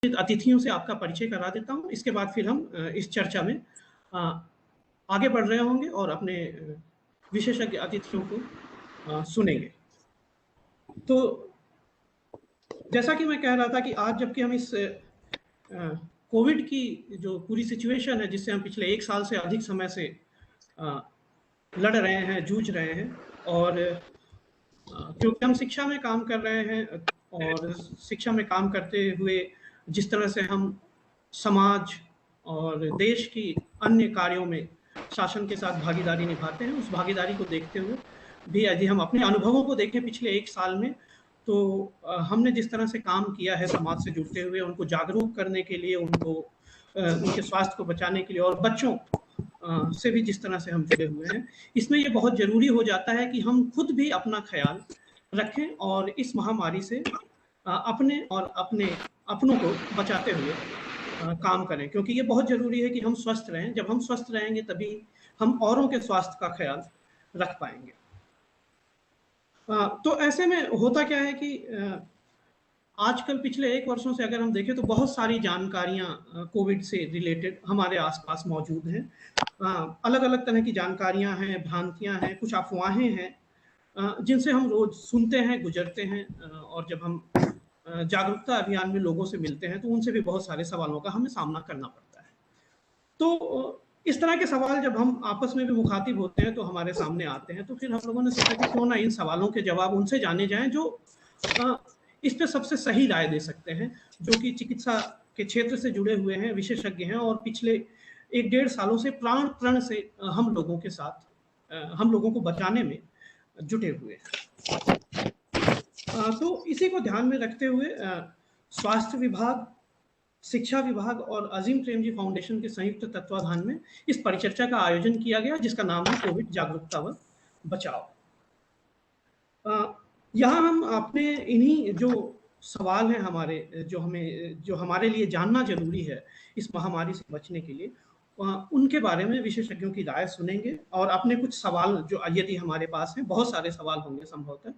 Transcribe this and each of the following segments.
अतिथियों से आपका परिचय करा देता हूँ। इसके बाद फिर हम इस चर्चा में आगे बढ़ रहे होंगे और अपने विशेषज्ञ अतिथियों को सुनेंगे। तो जैसा कि मैं कह रहा था कि आज जबकि हम इस कोविड की जो पूरी सिचुएशन है, जिससे हम पिछले 1 साल से अधिक समय से लड़ रहे हैं, जूझ रहे हैं, और क्योंकि हम शिक्षा में काम कर रहे हैं और शिक्षा में काम करते हुए जिस तरह से हम समाज और देश की अन्य कार्यों में शासन के साथ भागीदारी निभाते हैं, उस भागीदारी को देखते हुए भी यदि हम अपने अनुभवों को देखें पिछले 1 साल में, तो हमने जिस तरह से काम किया है समाज से जुड़ते हुए, उनको जागरूक करने के लिए, उनके स्वास्थ्य को बचाने के लिए, और बच्चों से भी जिस तरह से हम जुड़े हुए हैं, इसमें ये बहुत ज़रूरी हो जाता है कि हम खुद भी अपना ख्याल रखें और इस महामारी से अपने और अपने अपनों को बचाते हुए काम करें, क्योंकि ये बहुत ज़रूरी है कि हम स्वस्थ रहें। जब हम स्वस्थ रहेंगे तभी हम औरों के स्वास्थ्य का ख्याल रख पाएंगे। तो ऐसे में होता क्या है कि आजकल पिछले 1 वर्षों से अगर हम देखें तो बहुत सारी जानकारियाँ कोविड से रिलेटेड हमारे आसपास मौजूद हैं। अलग-अलग तरह की जानकारियाँ हैं, भ्रांतियाँ हैं, कुछ अफ़वाहें हैं, जिनसे हम रोज़ सुनते हैं, गुज़रते हैं, और जब हम जागरूकता अभियान में लोगों से मिलते हैं तो उनसे भी बहुत सारे सवालों का हमें सामना करना पड़ता है। तो इस तरह के सवाल जब हम आपस में भी मुखातिब होते हैं तो हमारे सामने आते हैं, तो फिर हम लोगों ने सोचा कि क्यों ना इन सवालों के जवाब उनसे जाने जाएँ जो इस पे सबसे सही राय दे सकते हैं, जो कि चिकित्सा के क्षेत्र से जुड़े हुए हैं, विशेषज्ञ हैं और पिछले 1 डेढ़ सालों से प्राण-प्रण से हम लोगों के साथ हम लोगों को बचाने में जुटे हुए हैं। तो इसी को ध्यान में रखते हुए स्वास्थ्य विभाग, शिक्षा विभाग और अज़ीम प्रेमजी फाउंडेशन के संयुक्त तत्वाधान में इस परिचर्चा का आयोजन किया गया, जिसका नाम है कोविड जागरूकता व बचाव। यहाँ हम अपने इन्हीं जो सवाल हैं हमारे, जो हमारे लिए जानना ज़रूरी है इस महामारी से बचने के लिए, उनके बारे में विशेषज्ञों की राय सुनेंगे और अपने कुछ सवाल जो यदि हमारे पास हैं, बहुत सारे सवाल होंगे संभवतः,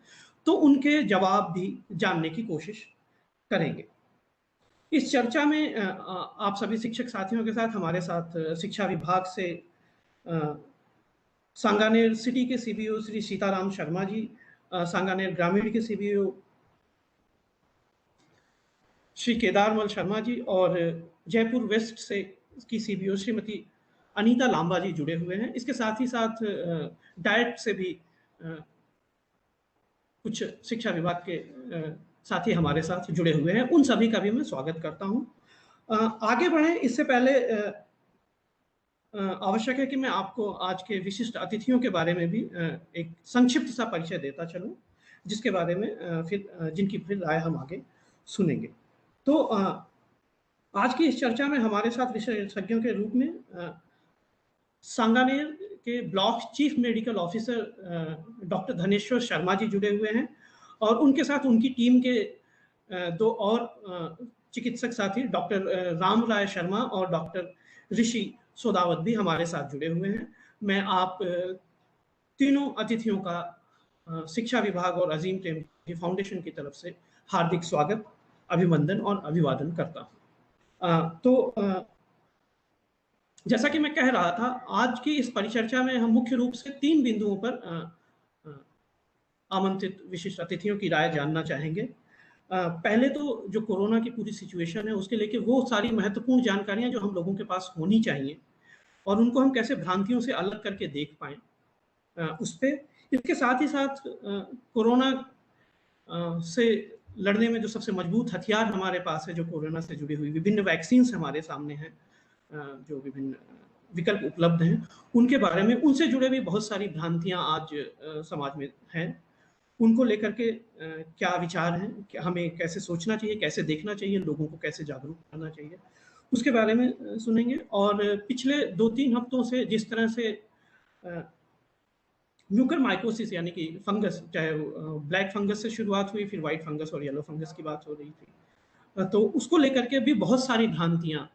तो उनके जवाब भी जानने की कोशिश करेंगे। इस चर्चा में आप सभी शिक्षक साथियों के साथ हमारे साथ शिक्षा विभाग से सांगानेर सिटी के सीबीओ श्री सीताराम शर्मा जी, सांगानेर ग्रामीण के सीबीओ श्री केदारमल शर्मा जी और जयपुर वेस्ट से की सीबीओ श्रीमती अनीता लांबा जी जुड़े हुए हैं। इसके साथ ही साथ डायट से भी कुछ शिक्षा विभाग के साथी हमारे साथ जुड़े हुए हैं। उन सभी का भी मैं स्वागत करता हूँ। आगे बढ़ें इससे पहले आवश्यक है कि मैं आपको आज के विशिष्ट अतिथियों के बारे में भी एक संक्षिप्त सा परिचय देता चलूँ, जिसके बारे में जिनकी फिर राय हम आगे सुनेंगे। तो आज की इस चर्चा में हमारे साथ विशेषज्ञों के रूप में सांगानेर के block chief medical officer doctor Dhaneshwar Sharma ji जुड़े हुए हैं और उनके साथ उनकी टीम के 2 और चिकित्सक साथी डॉक्टर राम राय शर्मा और डॉक्टर ऋषि सोदावत भी हमारे साथ जुड़े हुए हैं। मैं आप तीनों अतिथियों का शिक्षा विभाग और अज़ीम प्रेमजी फाउंडेशन की तरफ से हार्दिक स्वागत, अभिनंदन और अभिवादन करता हूँ। जैसा कि मैं कह रहा था, आज की इस परिचर्चा में हम मुख्य रूप से 3 बिंदुओं पर आमंत्रित विशिष्ट अतिथियों की राय जानना चाहेंगे। पहले तो जो कोरोना की पूरी सिचुएशन है उसके लेके वो सारी महत्वपूर्ण जानकारियाँ जो हम लोगों के पास होनी चाहिए और उनको हम कैसे भ्रांतियों से अलग करके देख पाएँ, उस पे। इसके साथ ही साथ कोरोना से लड़ने में जो सबसे मजबूत हथियार हमारे पास है, जो कोरोना से जुड़ी हुई विभिन्न वैक्सीन्स हमारे सामने हैं, जो विभिन्न विकल्प उपलब्ध हैं, उनके बारे में, उनसे जुड़े भी बहुत सारी भ्रांतियाँ आज समाज में हैं। उनको लेकर के क्या विचार हैं, क्या हमें कैसे सोचना चाहिए, कैसे देखना चाहिए, लोगों को कैसे जागरूक करना चाहिए, उसके बारे में सुनेंगे। और पिछले 2-3 हफ्तों से जिस तरह से म्यूकरमाइकोसिस यानी कि फंगस, चाहे ब्लैक फंगस से शुरुआत हुई, फिर व्हाइट फंगस और येलो फंगस की बात हो रही थी, तो उसको लेकर के भी बहुत सारी भ्रांतियाँ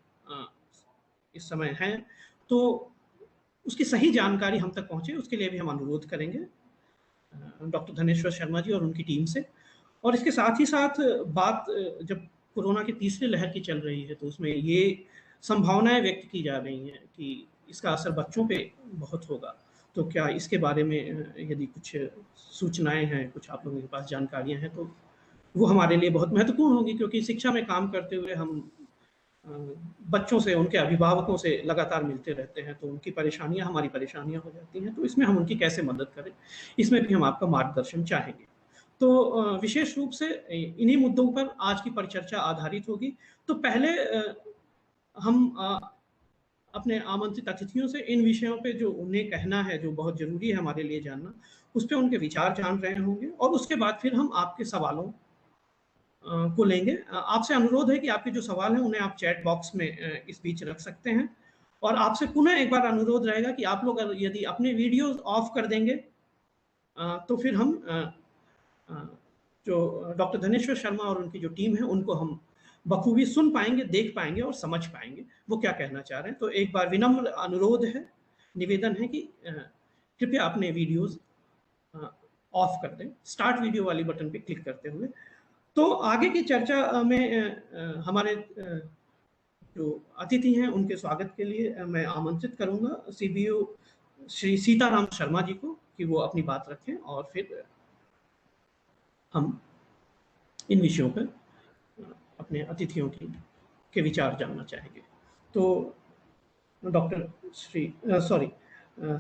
इस समय हैं। तो उसकी सही जानकारी हम तक पहुँचे, उसके लिए भी हम अनुरोध करेंगे डॉक्टर धनेश्वर शर्मा जी और उनकी टीम से। और इसके साथ ही साथ बात जब कोरोना की तीसरी लहर की चल रही है, तो उसमें ये संभावनाएँ व्यक्त की जा रही हैं कि इसका असर बच्चों पे बहुत होगा। तो क्या इसके बारे में यदि कुछ सूचनाएँ हैं, कुछ आप लोगों के पास जानकारियाँ हैं, तो वो हमारे लिए बहुत महत्वपूर्ण होगी, क्योंकि शिक्षा में काम करते हुए हम अ, बच्चों से, उनके अभिभावकों से लगातार मिलते रहते हैं, तो उनकी परेशानियाँ हमारी परेशानियाँ हो जाती हैं, तो इसमें हम उनकी कैसे मदद करें, इसमें भी हम आपका मार्गदर्शन चाहेंगे। तो विशेष रूप से इन्हीं मुद्दों पर आज की परिचर्चा आधारित होगी। तो पहले हम अपने आमंत्रित अतिथियों से इन विषयों पे जो उन्हें कहना है, जो बहुत ज़रूरी है हमारे लिए जानना, उस पे उनके विचार जान रहे होंगे, और उसके बाद फिर हम आपके सवालों को लेंगे। आपसे अनुरोध है कि आपके जो सवाल हैं उन्हें आप चैट बॉक्स में इस बीच रख सकते हैं, और आपसे पुनः एक बार अनुरोध रहेगा कि आप लोग यदि अपने वीडियोज़ ऑफ कर देंगे, तो फिर हम अ, जो डॉक्टर धनेश्वर शर्मा और उनकी जो टीम है, उनको हम बखूबी सुन पाएँगे, देख पाएँगे और समझ पाएँगे, वो क्या कहना चाह रहे हैं। तो एक बार विनम्र अनुरोध है, निवेदन है कि कृपया अपने वीडियोज़ अ, ऑफ कर दें, स्टार्ट वीडियो वाली बटन पे क्लिक करते हुए। तो आगे की चर्चा में हमारे जो अतिथि हैं, उनके स्वागत के लिए मैं आमंत्रित करूँगा सीबीओ श्री सीताराम शर्मा जी को, कि वो अपनी बात रखें, और फिर हम इन विषयों पर अपने अतिथियों के विचार जानना चाहेंगे। तो doctor Shri sorry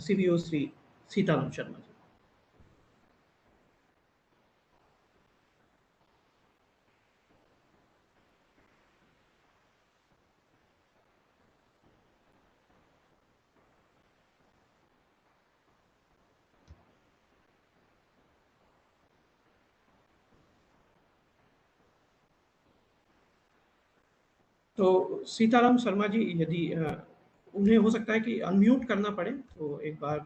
CBO Shri Sitaram Sharma ji. तो सीताराम शर्मा जी, यदि उन्हें हो सकता है कि अनम्यूट करना पड़े, तो एक बार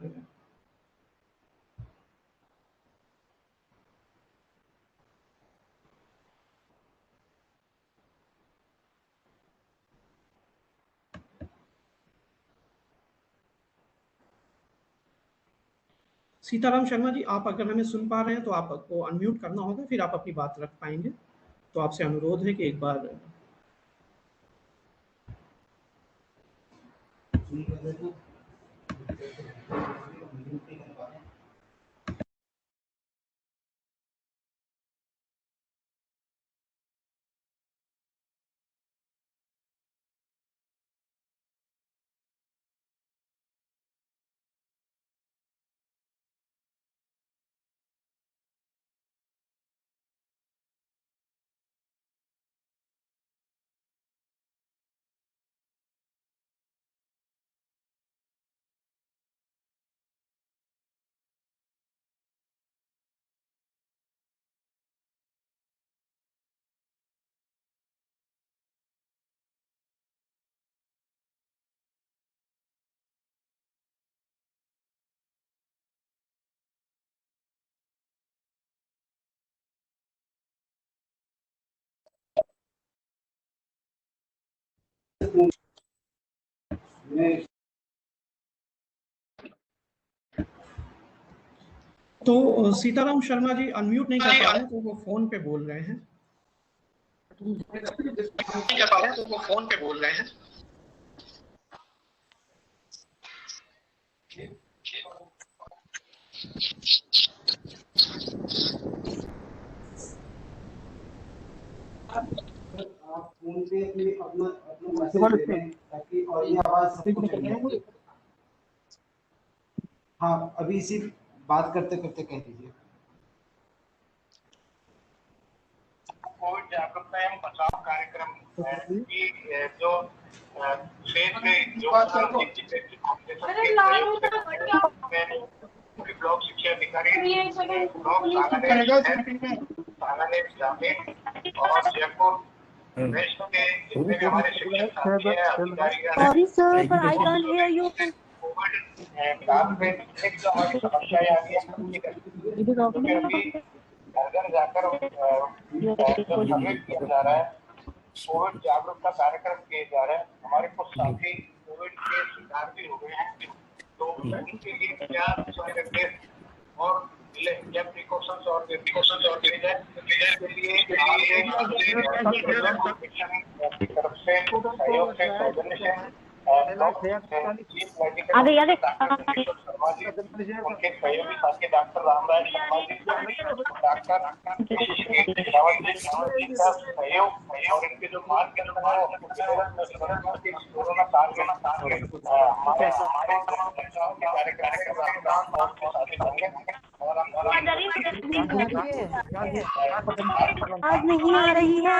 सीताराम शर्मा जी, आप अगर हमें सुन पा रहे हैं, तो आपको अनम्यूट करना होगा, फिर आप अपनी बात रख पाएँगे। तो आपसे अनुरोध है कि एक बार तो सीताराम शर्मा जी अनम्यूट नहीं कर पा रहे हैं, तो वो फ़ोन पे बोल रहे हैं। नहीं कर पा रहे हैं, तो वो फ़ोन पे बोल रहे हैं। आप फोन पे अपना मैसेज दे दें, ताकि और ये आवाज सबको चले। हाँ, अभी इसी बात करते करते कह दीजिए। कोविड जागरूकता एवं बचाव कार्यक्रम की जो स्टेट में जो ब्लॉक शिक्षा अधिकारी और जयपुर वेस्ट के जितने भी हमारे शिक्षक साथी हैं, अधिकारी Sorry sir, but I can't hear you. Covid काल में एक जो हमारी समस्याएं आ रही है, क्योंकि अभी घर घर जाकर जो सर्वे किया जा रहा है, कोविड जागरूकता कार्यक्रम किए जा रहे हैं। हमारे कुछ साथी कोविड के शिकार भी हो गए हैं, तो उनके लिए क्या दिशा निर्देश और मिले क्या प्रिकॉशंस और लिए जाए इसके लिए तरफ से सहयोग से सौजन्य से अरे अरे शर्मा जी उनके सहयोगी साथी डॉक्टर रामराज शर्मा जी डॉक्टर रावत जी का सहयोग और इनके जो कोरोना काल में हमारे कार्यक्रम आज नहीं आ रही है।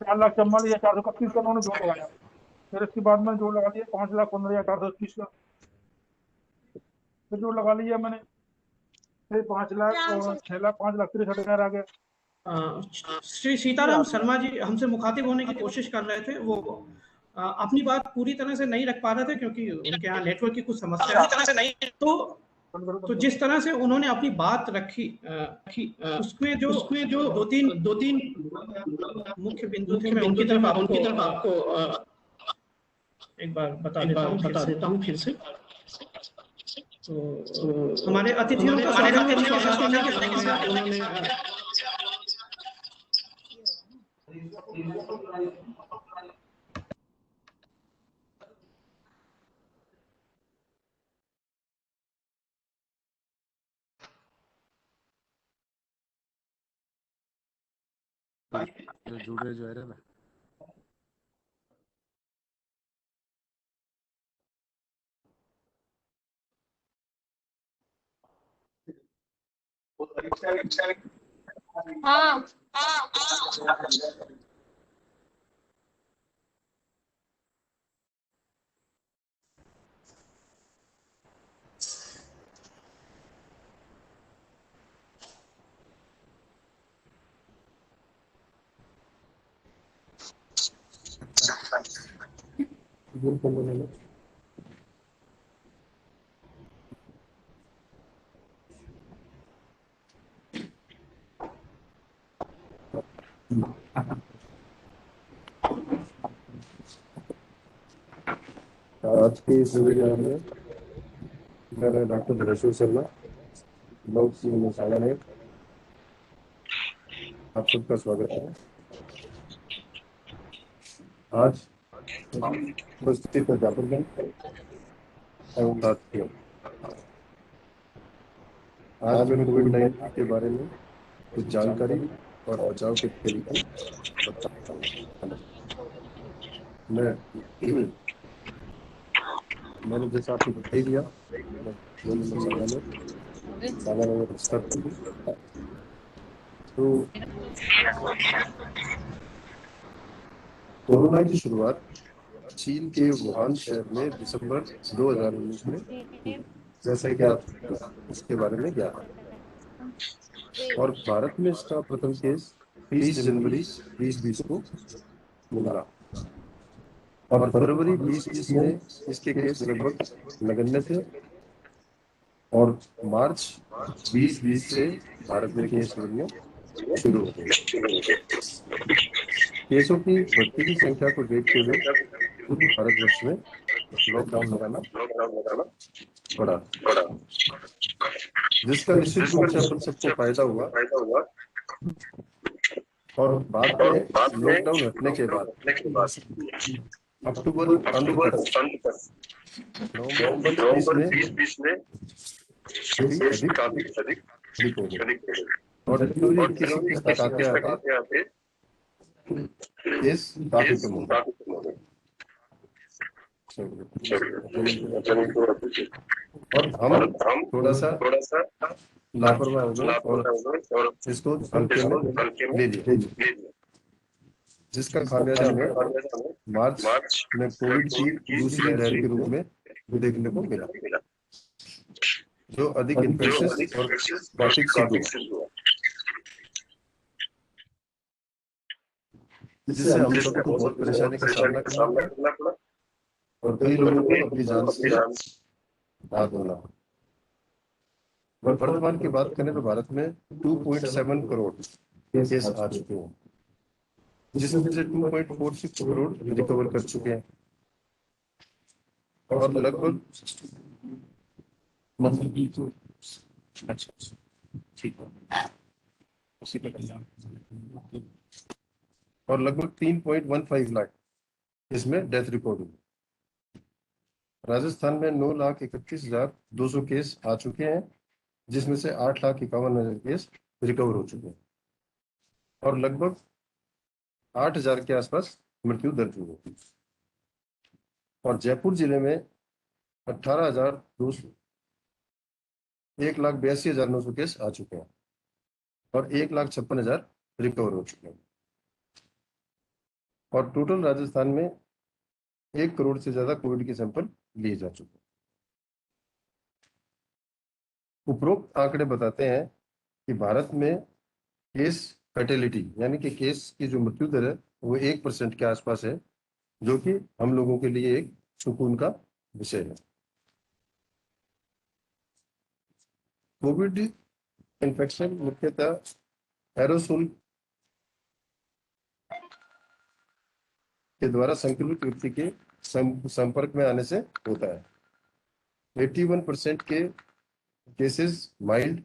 चार लाख 431 का उन्होंने जोड़ लगाया, फिर इसके बाद मैंने जोड़ लगा लिया 5,15,1830 का, फिर जोड़ लगा लिया मैंने, फिर 5,06,05,63,000 आ गया। श्री सीताराम शर्मा जी हमसे मुखातिब होने की कोशिश कर रहे थे, वो अपनी बात पूरी तरह से नहीं रख पा रहे थे क्योंकि उनके यहाँ नेटवर्क की कुछ समस्या है। तो जिस तरह से उन्होंने अपनी बात रखी उसमें जो दो तीन मुख्य बिंदु थे, मैं उनकी तरफ आपको एक बार बता देता हूँ फिर से। तो हमारे अतिथियों का स्वागत करने के साथ उन्होंने जुड़े जो है ना हाँ आज के इस वेबिनार में मैं डॉक्टर धनेश्वर शर्मा लोक सागर है, आप सबका स्वागत है। आज उपस्थित अध्यापक एवं साथियों, आज मैं कोविड-19 के बारे में कुछ जानकारी और बचाव के तरीके बताता हूँ। मैंने जैसा आपको बताई दिया, तो कोरोना की शुरुआत चीन के वुहान शहर में दिसंबर 2019 में, जैसा कि आप इसके बारे में ज्ञात है, और भारत में इसका प्रथम केस 30 जनवरी 2020 को मिला और फरवरी 2020 में इसके केस लगभग नगण्य थे और मार्च 2020 से भारत में केस मिलने शुरू हो गए। केसों की बढ़ती की संख्या को देखते हुए पूरे भारतवर्ष में लॉकडाउन लगाना पड़ा, जिसका निश्चित रूप से अपन सबको फायदा हुआ। और बाद में लॉकडाउन हटने के बाद अक्टूबर अंत तक नवंबर 2020 में काफी अधिक हो गए और जनवरी 21 तक आते केस काफी कम हो गए। और हम थोड़ा सा लापरवाह हो गए और इसको हल्के में ले लिया, जिसका खामियाजा हमें मार्च में कोविड की दूसरी लहर के रूप में देखने को मिला, जो अधिक इन्फेक्शियस और घातक सिद्ध हुआ, जिससे हम सबको बहुत परेशानी का सामना करना पड़ा। और कई लोगों को अपनी जान से हाथ धोना। वर्तमान की बात करें तो भारत में 2.7 करोड़ केस आ चुके हैं, जिसमें से 2.46 करोड़ रिकवर कर चुके हैं और लगभग और लगभग 3.15 लाख इसमें डेथ रिकॉर्ड हुई। राजस्थान में 9,31,200 केस आ चुके हैं, जिसमें से 8,51,000 केस रिकवर हो चुके हैं और लगभग 8,000 के आसपास मृत्यु दर्ज हुई है। और जयपुर जिले में 18,200 1,82,900 केस आ चुके हैं और 1,56,000 रिकवर हो चुके हैं और टोटल राजस्थान में 1 करोड़ से ज्यादा कोविड के सैंपल लिए जा चुके हैं। उपरोक्त आंकड़े बताते हैं कि भारत में केस फैटेलिटी यानी कि केस की जो मृत्यु दर है वो 1% के आसपास है, जो कि हम लोगों के लिए एक सुकून का विषय है। कोविड इन्फेक्शन मुख्यतः एरोसोल के द्वारा संक्रमित व्यक्ति के संपर्क में आने से होता है। 81% के cases mild,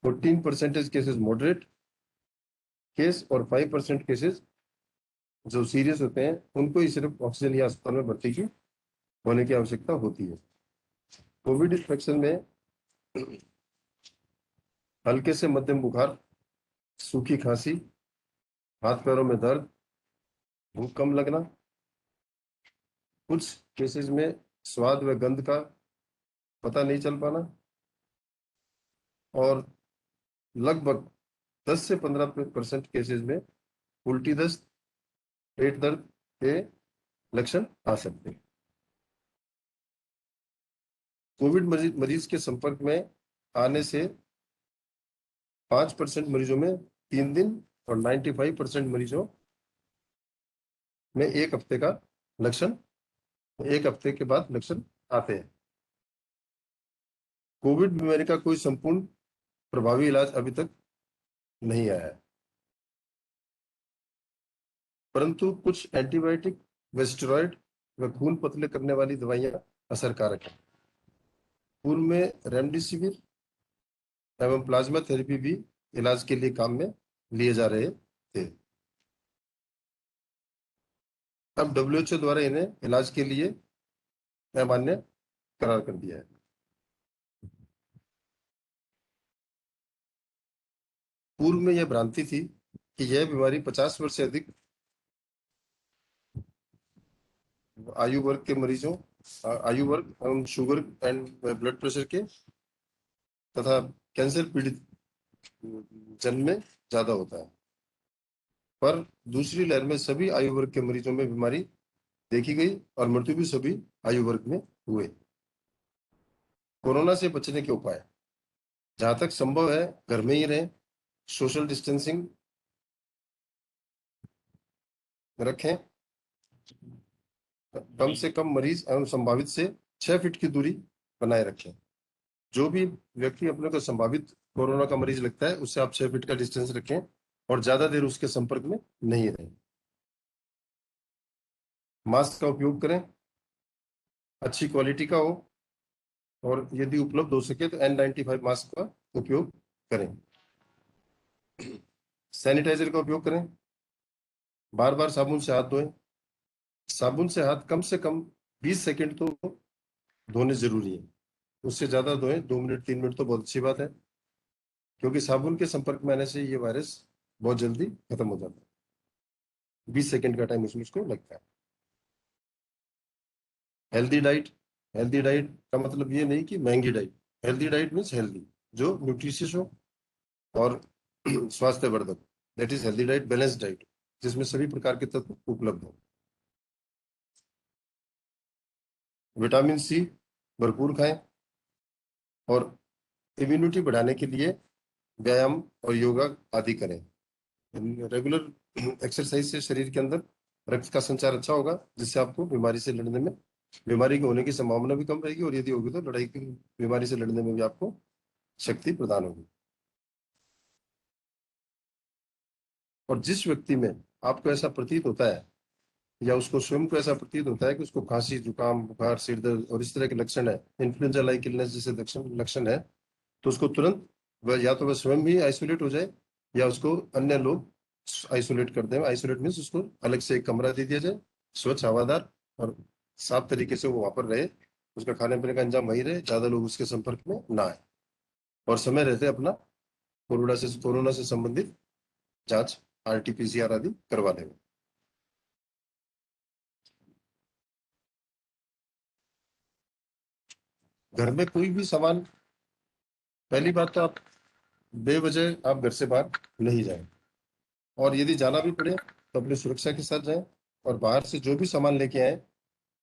14% cases moderate case और 5% केसेस जो सीरियस होते हैं उनको ही सिर्फ ऑक्सीजन या अस्पताल में भर्ती की होने की आवश्यकता होती है। कोविड इन्फेक्शन में हल्के से मध्यम बुखार, सूखी खांसी, हाथ पैरों में दर्द, भूख कम लगना, कुछ केसेस में स्वाद व गंध का पता नहीं चल पाना और लगभग 10 से 15% केसेस में उल्टी दस्त, पेट दर्द के लक्षण आ सकते हैं। कोविड मरीज के संपर्क में आने से 5% मरीजों में 3 दिन और 95% मरीजों में 1 हफ्ते का लक्षण 1 हफ्ते के बाद लक्षण आते हैं। कोविड बीमारी का कोई संपूर्ण प्रभावी इलाज अभी तक नहीं आया है, परंतु कुछ एंटीबायोटिक व स्टेरॉइड व खून पतले करने वाली दवाइयां असरकारक हैं। पूर्व में रेमडेसिविर एवं प्लाज्मा थेरेपी भी इलाज के लिए काम में लिए जा रहे थे। अब WHO द्वारा इन्हें इलाज के लिए अमान्य करार कर दिया है। पूर्व में यह भ्रांति थी कि यह बीमारी 50 वर्ष से अधिक आयु वर्ग के मरीजों, आयु वर्ग एवं शुगर एंड ब्लड प्रेशर के तथा कैंसर पीड़ित जन में ज्यादा होता है, पर दूसरी लहर में सभी आयु वर्ग के मरीजों में बीमारी देखी गई और मृत्यु भी सभी आयु वर्ग में हुए। कोरोना से बचने के उपाय, जहां तक संभव है घर में ही रहें, सोशल डिस्टेंसिंग रखें, कम से कम मरीज एवं संभावित से 6 फीट की दूरी बनाए रखें। जो भी व्यक्ति अपने को संभावित कोरोना का मरीज लगता है उससे आप 6 फीट का डिस्टेंस रखें और ज्यादा देर उसके संपर्क में नहीं रहें। मास्क का उपयोग करें, अच्छी क्वालिटी का हो और यदि उपलब्ध हो सके तो N95 मास्क का उपयोग करें। सैनिटाइजर का उपयोग करें, बार बार साबुन से हाथ धोएं। साबुन से हाथ कम से कम 20 सेकंड तो धोने जरूरी है, उससे ज्यादा धोएं 2 मिनट 3 मिनट तो बहुत अच्छी बात है, क्योंकि साबुन के संपर्क में आने से ये वायरस बहुत जल्दी खत्म हो जाता है। 20 सेकंड का टाइम उसमें उसको लगता है। हेल्दी डाइट, हेल्दी डाइट का मतलब ये नहीं कि महंगी diet, healthy diet means healthy, जो न्यूट्रिशियस हो और स्वास्थ्यवर्धक, that is healthy diet, balance diet, जिसमें सभी प्रकार के तत्व उपलब्ध हो। विटामिन सी भरपूर खाएं और इम्यूनिटी बढ़ाने के लिए व्यायाम और योगा आदि करें। रेगुलर एक्सरसाइज से शरीर के अंदर रक्त का संचार अच्छा होगा, जिससे आपको बीमारी से लड़ने में, बीमारी के होने की संभावना भी कम रहेगी, और यदि होगी तो लड़ाई की, बीमारी से लड़ने में भी आपको शक्ति प्रदान होगी। और जिस व्यक्ति में आपको ऐसा प्रतीत होता है, या उसको स्वयं को ऐसा प्रतीत होता है कि उसको खांसी, जुकाम, बुखार, सिर दर्द और इस तरह के लक्षण है, इन्फ्लुएंजा लाइक इलनेस जैसे लक्षण है, तो उसको तुरंत वह या तो वह स्वयं भी आइसोलेट हो जाए, या उसको अन्य लोग आइसोलेट कर दें। आइसोलेट मीन्स उसको अलग से एक कमरा दे दिया जाए, स्वच्छ, हवादार और साफ तरीके से वो वहां पर रहे, उसका खाने पीने का इंतजाम वही रहे, ज्यादा लोग उसके संपर्क में ना आए, और समय रहते अपना कोरोना से संबंधित जांच, RT-PCR आदि करवा लेंगे। घर में कोई भी सामान, पहली बात तो आप बेवजह आप घर से बाहर नहीं जाएं, और यदि जाना भी पड़े तो अपनी सुरक्षा के साथ जाएं, और बाहर से जो भी सामान लेके आए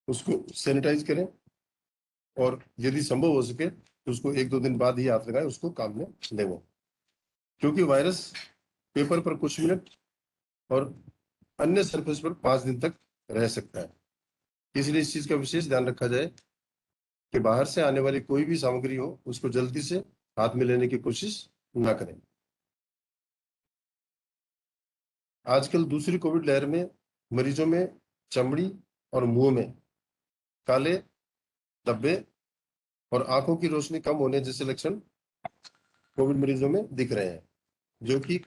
उसको सैनिटाइज करें, और यदि संभव हो सके तो उसको 1-2 दिन बाद ही हाथ लगाएं, उसको काम में लें, क्योंकि वायरस पेपर पर कुछ मिनट और अन्य सरफेस पर 5 दिन तक रह सकता है। इसलिए इस चीज का विशेष ध्यान रखा जाए कि बाहर से आने वाली कोई भी सामग्री हो उसको जल्दी से हाथ में लेने की कोशिश ना करें। आजकल दूसरी कोविड लहर में मरीजों में चमड़ी और मुंह में काले धब्बे और आंखों की रोशनी कम होने जैसे लक्षण कोविड मरीजों में दिख रहे हैं, जो कि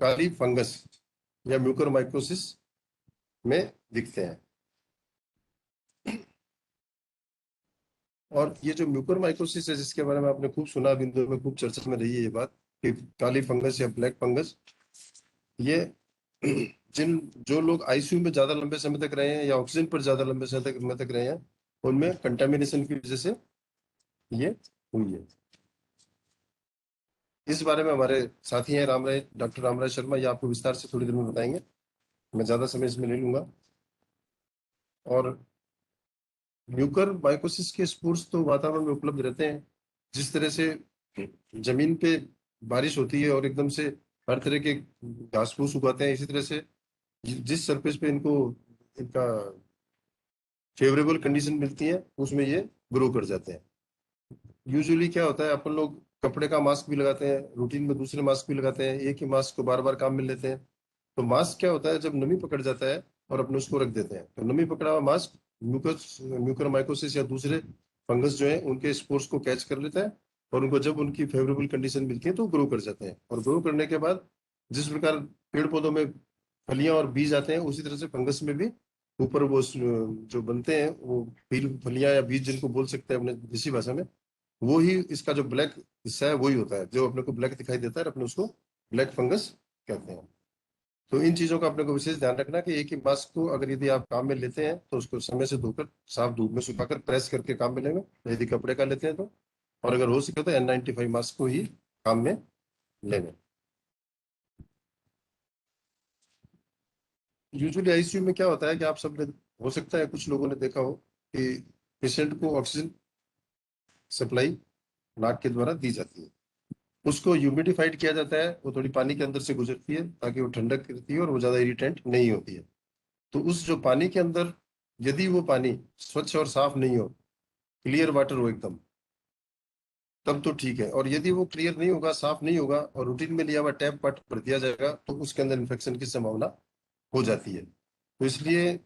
काली फंगस या म्यूकोरमाइकोसिस में दिखते हैं। और ये जो म्यूकोरमाइकोसिस है, जिसके बारे में आपने खूब सुना, बिंदु में खूब चर्चा में रही है ये बात कि काली फंगस या ब्लैक फंगस, ये जो लोग आईसीयू में ज्यादा लंबे समय तक रहे हैं या ऑक्सीजन पर ज्यादा लंबे समय तक रहे हैं, उनमें कंटेमिनेशन की वजह से ये हुई है। इस बारे में हमारे साथी हैं डॉक्टर रामराय शर्मा, ये आपको विस्तार से थोड़ी देर में बताएंगे, मैं ज्यादा समय इसमें ले लूंगा। और म्यूकर माइकोसिस के स्पोर्स तो वातावरण में उपलब्ध रहते हैं। जिस तरह से जमीन पे बारिश होती है और एकदम से हर तरह के घास फूस उगाते हैं, इसी तरह से जिस सरफेस पे इनका फेवरेबल कंडीशन मिलती है उसमें ये ग्रो कर जाते हैं। यूजुअली क्या होता है, अपन लोग कपड़े का मास्क भी लगाते हैं, रूटीन में दूसरे मास्क भी लगाते हैं, एक ही मास्क को बार बार काम में लेते हैं। तो मास्क क्या होता है, जब नमी पकड़ जाता है और अपने उसको रख देते हैं, तो नमी पकड़ा हुआ मास्क म्यूकर माइकोसिस या दूसरे फंगस जो है उनके स्पोर्स को कैच कर लेता है, और उनको जब उनकी फेवरेबल कंडीशन मिलती है तो ग्रो कर जाते हैं। और ग्रो करने के बाद जिस प्रकार पेड़ पौधों में फलियां और बीज आते हैं, उसी तरह से फंगस में भी ऊपर वो जो बनते हैं वो फलियां या बीज, जिनको बोल सकते हैं अपने देसी भाषा में, वो ही इसका जो ब्लैक हिस्सा है वही होता है, जो अपने को ब्लैक दिखाई देता है, अपने उसको ब्लैक फंगस कहते हैं। तो इन चीजों का अपने को विशेष ध्यान रखना कि एक ही मास्क को अगर यदि आप काम में लेते हैं तो उसको समय से धोकर साफ धूप में सुखाकर प्रेस करके काम में लेंगे, यदि कपड़े का लेते हैं तो, और अगर हो सके तो N95 मास्क को ही काम में लेंगे। यूजुअली आईसीयू में क्या होता है कि आप सबने, हो सकता है कुछ लोगों ने देखा हो कि पेशेंट को ऑक्सीजन सप्लाई नाक के द्वारा दी जाती है, उसको ह्यूमिडिफाइड किया जाता है, वो थोड़ी पानी के अंदर से गुजरती है ताकि वो ठंडक करती है और वो ज्यादा इरिटेंट नहीं होती है। तो उस जो पानी के अंदर, यदि वो पानी स्वच्छ और साफ नहीं हो, क्लियर वाटर हो एकदम, तब तो ठीक है। और यदि वो क्लियर नहीं होगा, साफ नहीं होगा, और रूटीन में लिया हुआ टैप वाटर भर दिया जाएगा, तो उसके अंदर इन्फेक्शन की संभावना हो जाती है। तो इसलिए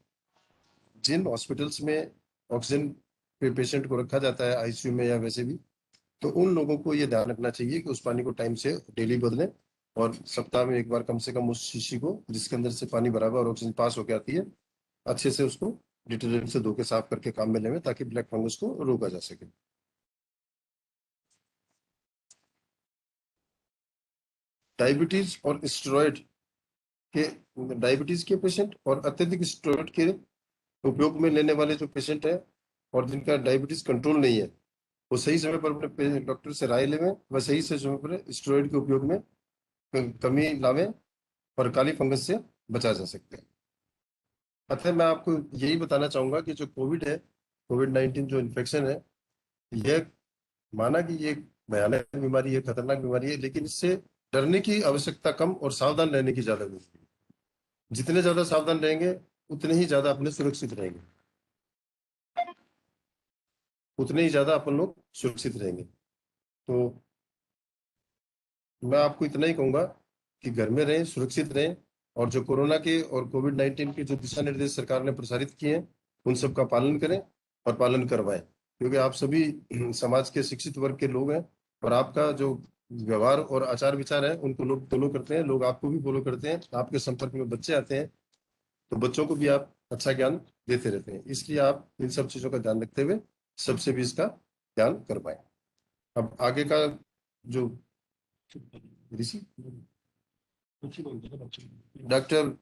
जिन हॉस्पिटल्स में ऑक्सीजन पे पेशेंट को रखा जाता है आईसीयू में या वैसे भी, तो उन लोगों को ये ध्यान रखना चाहिए कि उस पानी को टाइम से डेली बदलें, और सप्ताह में एक बार कम से कम उस शीशी को जिसके अंदर से पानी भरा हुआ और ऑक्सीजन पास होकर आती है, अच्छे से उसको डिटर्जेंट से धो के साफ करके काम में लें, ताकि ब्लैक फंगस को रोका जा सके। डायबिटीज और स्टेरॉइड के डायबिटीज के पेशेंट और अत्यधिक स्टेरॉइड के उपयोग में लेने वाले जो पेशेंट है और जिनका डायबिटीज कंट्रोल नहीं है, वो सही समय पर अपने डॉक्टर से राय लेवें, वह सही से समय पर स्टेरॉइड के उपयोग में कमी लावें, और काली फंगस से बचा जा सकता है। अतः मैं आपको यही बताना चाहूंगा कि जो कोविड है, कोविड-19 जो इन्फेक्शन है, यह माना कि ये भयानक बीमारी है, खतरनाक बीमारी है, लेकिन इससे डरने की आवश्यकता कम और सावधान रहने की ज्यादा जरूरत है। जितने ज्यादा सावधान रहेंगे उतने ही ज्यादा अपने सुरक्षित रहेंगे, उतने ही ज्यादा अपन लोग सुरक्षित रहेंगे। तो मैं आपको इतना ही कहूंगा कि घर में रहें, सुरक्षित रहें, और जो कोरोना के और कोविड-19 के जो दिशा निर्देश सरकार ने प्रसारित किए हैं उन सब का पालन करें और पालन करवाएं, क्योंकि आप सभी समाज के शिक्षित वर्ग के लोग हैं और आपका जो व्यवहार और आचार विचार है उनको लोग फॉलो करते हैं, लोग आपको भी फॉलो करते हैं। आपके संपर्क में बच्चे आते हैं तो बच्चों को भी आप अच्छा ज्ञान देते रहते हैं, इसलिए आप इन सब चीजों का ध्यान रखते हुए सबसे भी इसका ध्यान करवाएं। अब आगे का जो ऋषि डॉक्टर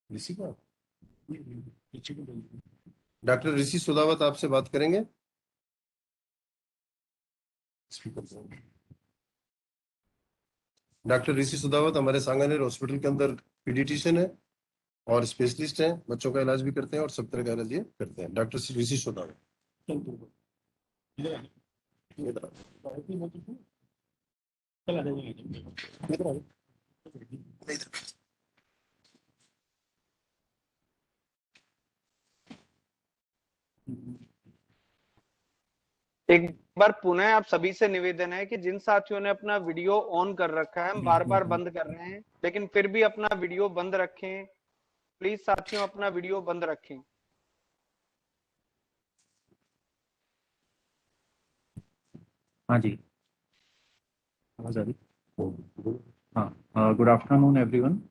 ऋषि का डॉक्टर ऋषि सुदावत आपसे बात करेंगे। डॉक्टर ऋषि सुदावत हमारे सांगानेर हॉस्पिटल के अंदर पीडियाट्रिशियन है और स्पेशलिस्ट हैं, बच्चों का इलाज भी करते हैं और सब तरह का इलाज ये करते हैं। डॉक्टर ऋषि सुदावत। एक बार पुनः आप सभी से निवेदन है कि जिन साथियों ने अपना वीडियो ऑन कर रखा है, हम बार बार बंद कर रहे हैं, लेकिन फिर भी अपना वीडियो बंद रखें। प्लीज साथियों अपना वीडियो बंद रखें। हाँ जी, हाँ, गुड आफ्टरनून एवरीवन।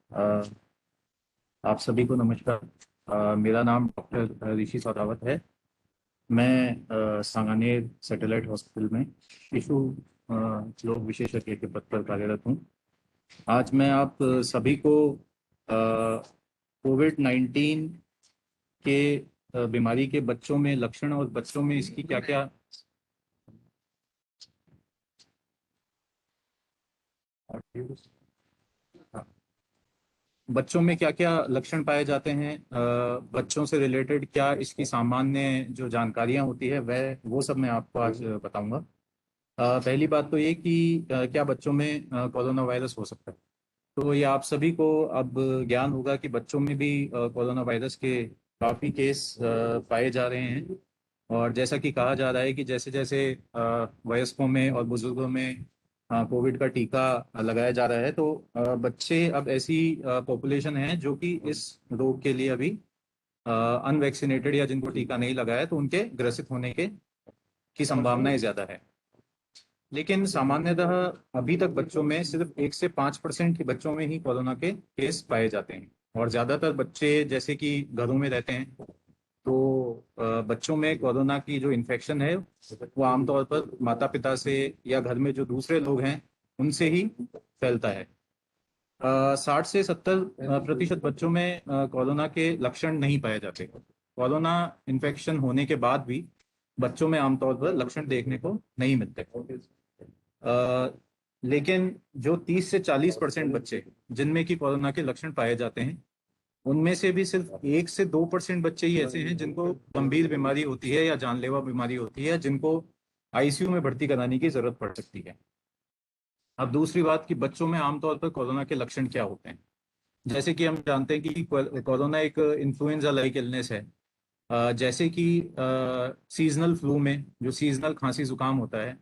आप सभी को नमस्कार। मेरा नाम डॉक्टर ऋषि सौदावत है। मैं सांगानेर सैटेलाइट हॉस्पिटल में शिशु लोक विशेषज्ञ के पद पर कार्यरत हूँ। आज मैं आप सभी को कोविड-19 के बीमारी के बच्चों में लक्षण और बच्चों में इसकी क्या क्या बच्चों में क्या क्या लक्षण पाए जाते हैं, बच्चों से रिलेटेड क्या इसकी सामान्य जो जानकारियां होती है वह वो सब मैं आपको आज बताऊंगा। पहली बात तो ये कि क्या बच्चों में कोरोना वायरस हो सकता है। तो ये आप सभी को अब ज्ञान होगा कि बच्चों में भी कोरोना वायरस के काफ़ी केस पाए जा रहे हैं। और जैसा कि कहा जा रहा है कि जैसे जैसे वयस्कों में और बुजुर्गों में कोविड का टीका लगाया जा रहा है, तो बच्चे अब ऐसी पॉपुलेशन है जो कि इस रोग के लिए अभी अनवैक्सीनेटेड या जिनको टीका नहीं लगाया है तो उनके ग्रसित होने की संभावनाएं ज़्यादा है। लेकिन सामान्यतः अभी तक बच्चों में सिर्फ 1 से 5% ही बच्चों में ही कोरोना के केस पाए जाते हैं और ज़्यादातर बच्चे जैसे कि घरों में रहते हैं, तो बच्चों में कोरोना की जो इन्फेक्शन है वो आमतौर पर माता पिता से या घर में जो दूसरे लोग हैं उनसे ही फैलता है। 60 से 70% बच्चों में कोरोना के लक्षण नहीं पाए जाते। कोरोना इन्फेक्शन होने के बाद भी बच्चों में आमतौर पर लक्षण देखने को नहीं मिलते। लेकिन जो 30 से 40% बच्चे जिनमें कि कोरोना के लक्षण पाए जाते हैं, उनमें से भी सिर्फ 1 से 2% बच्चे ही ऐसे हैं जिनको गंभीर बीमारी होती है या जानलेवा बीमारी होती है, जिनको आईसीयू में भर्ती कराने की जरूरत पड़ सकती है। अब दूसरी बात कि बच्चों में आमतौर पर कोरोना के लक्षण क्या होते हैं। जैसे कि हम जानते हैं कि कोरोना एक इन्फ्लुएंजा लाइक इलनेस है। जैसे कि सीजनल फ्लू में जो सीजनल खांसी जुकाम होता है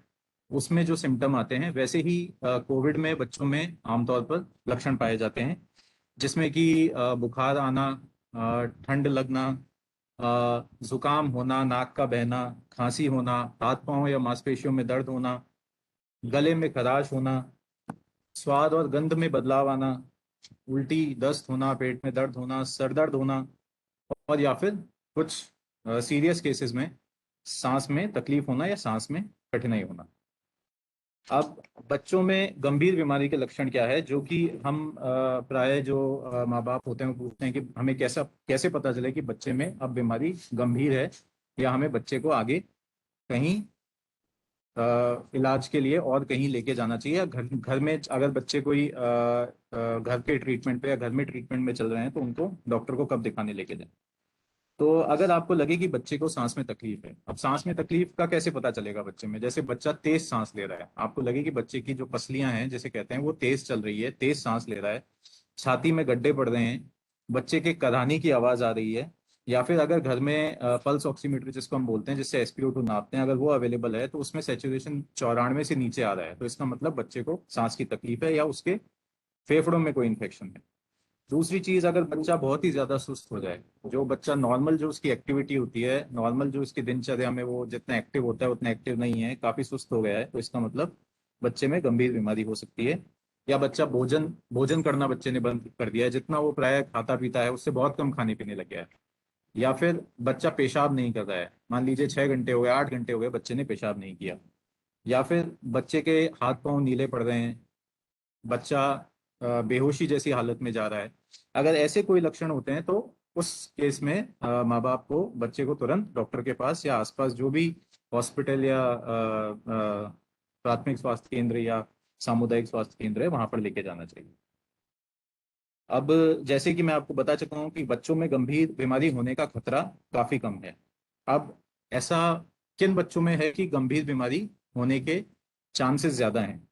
उसमें जो सिम्टम आते हैं, वैसे ही कोविड में बच्चों में आमतौर पर लक्षण पाए जाते हैं, जिसमें कि बुखार आना, ठंड लगना, जुकाम होना, नाक का बहना, खांसी होना, हाथ पांव या मांसपेशियों में दर्द होना, गले में खराश होना, स्वाद और गंध में बदलाव आना, उल्टी, दस्त होना, पेट में दर्द होना, सर दर्द होना, और या फिर कुछ सीरियस केसेस में सांस में तकलीफ होना या सांस में कठिनाई होना। अब बच्चों में गंभीर बीमारी के लक्षण क्या है, जो कि हम प्राय जो माँ बाप होते हैं वो पूछते हैं कि हमें कैसे पता चले कि बच्चे में अब बीमारी गंभीर है या हमें बच्चे को आगे कहीं इलाज के लिए और कहीं लेके जाना चाहिए, या घर में अगर बच्चे कोई घर के ट्रीटमेंट पे या घर में ट्रीटमेंट में चल रहे हैं तो उनको डॉक्टर को कब दिखाने लेके जाएं। तो अगर आपको लगे कि बच्चे को सांस में तकलीफ है, अब सांस में तकलीफ का कैसे पता चलेगा बच्चे में। जैसे बच्चा तेज सांस ले रहा है, आपको लगे कि बच्चे की जो पसलियां हैं जैसे कहते हैं वो तेज चल रही है, तेज सांस ले रहा है, छाती में गड्ढे पड़ रहे हैं, बच्चे के कराहने की आवाज आ रही है, या फिर अगर घर में पल्स ऑक्सीमीटर जिसको हम बोलते हैं, जिससे SpO2 नापते हैं, अगर वो अवेलेबल है तो उसमें सैचुरेशन 94 से नीचे आ रहा है, तो इसका मतलब बच्चे को सांस की तकलीफ है या उसके फेफड़ों में कोई इन्फेक्शन है। दूसरी चीज, अगर बच्चा बहुत ही ज्यादा सुस्त हो जाए, जो बच्चा नॉर्मल जो उसकी एक्टिविटी होती है, नॉर्मल जो उसकी दिनचर्या में वो जितना एक्टिव होता है उतना एक्टिव नहीं है, काफी सुस्त हो गया है, तो इसका मतलब बच्चे में गंभीर बीमारी हो सकती है। या बच्चा भोजन भोजन करना बच्चे ने बंद कर दिया है, जितना वो प्राय खाता पीता है उससे बहुत कम खाने पीने लग गया है। या फिर बच्चा पेशाब नहीं कर रहा है, मान लीजिए 6 घंटे हो गए, 8 घंटे हो गए, बच्चे ने पेशाब नहीं किया। या फिर बच्चे के हाथ पांव नीले पड़ रहे हैं, बच्चा बेहोशी जैसी हालत में जा रहा है, अगर ऐसे कोई लक्षण होते हैं तो उस केस में माँ बाप को बच्चे को तुरंत डॉक्टर के पास या आसपास जो भी हॉस्पिटल या प्राथमिक स्वास्थ्य केंद्र या सामुदायिक स्वास्थ्य केंद्र है वहां पर लेके जाना चाहिए। अब जैसे कि मैं आपको बता चुका हूँ कि बच्चों में गंभीर बीमारी होने का खतरा काफी कम है। अब ऐसा किन बच्चों में है कि गंभीर बीमारी होने के चांसेस ज्यादा हैं?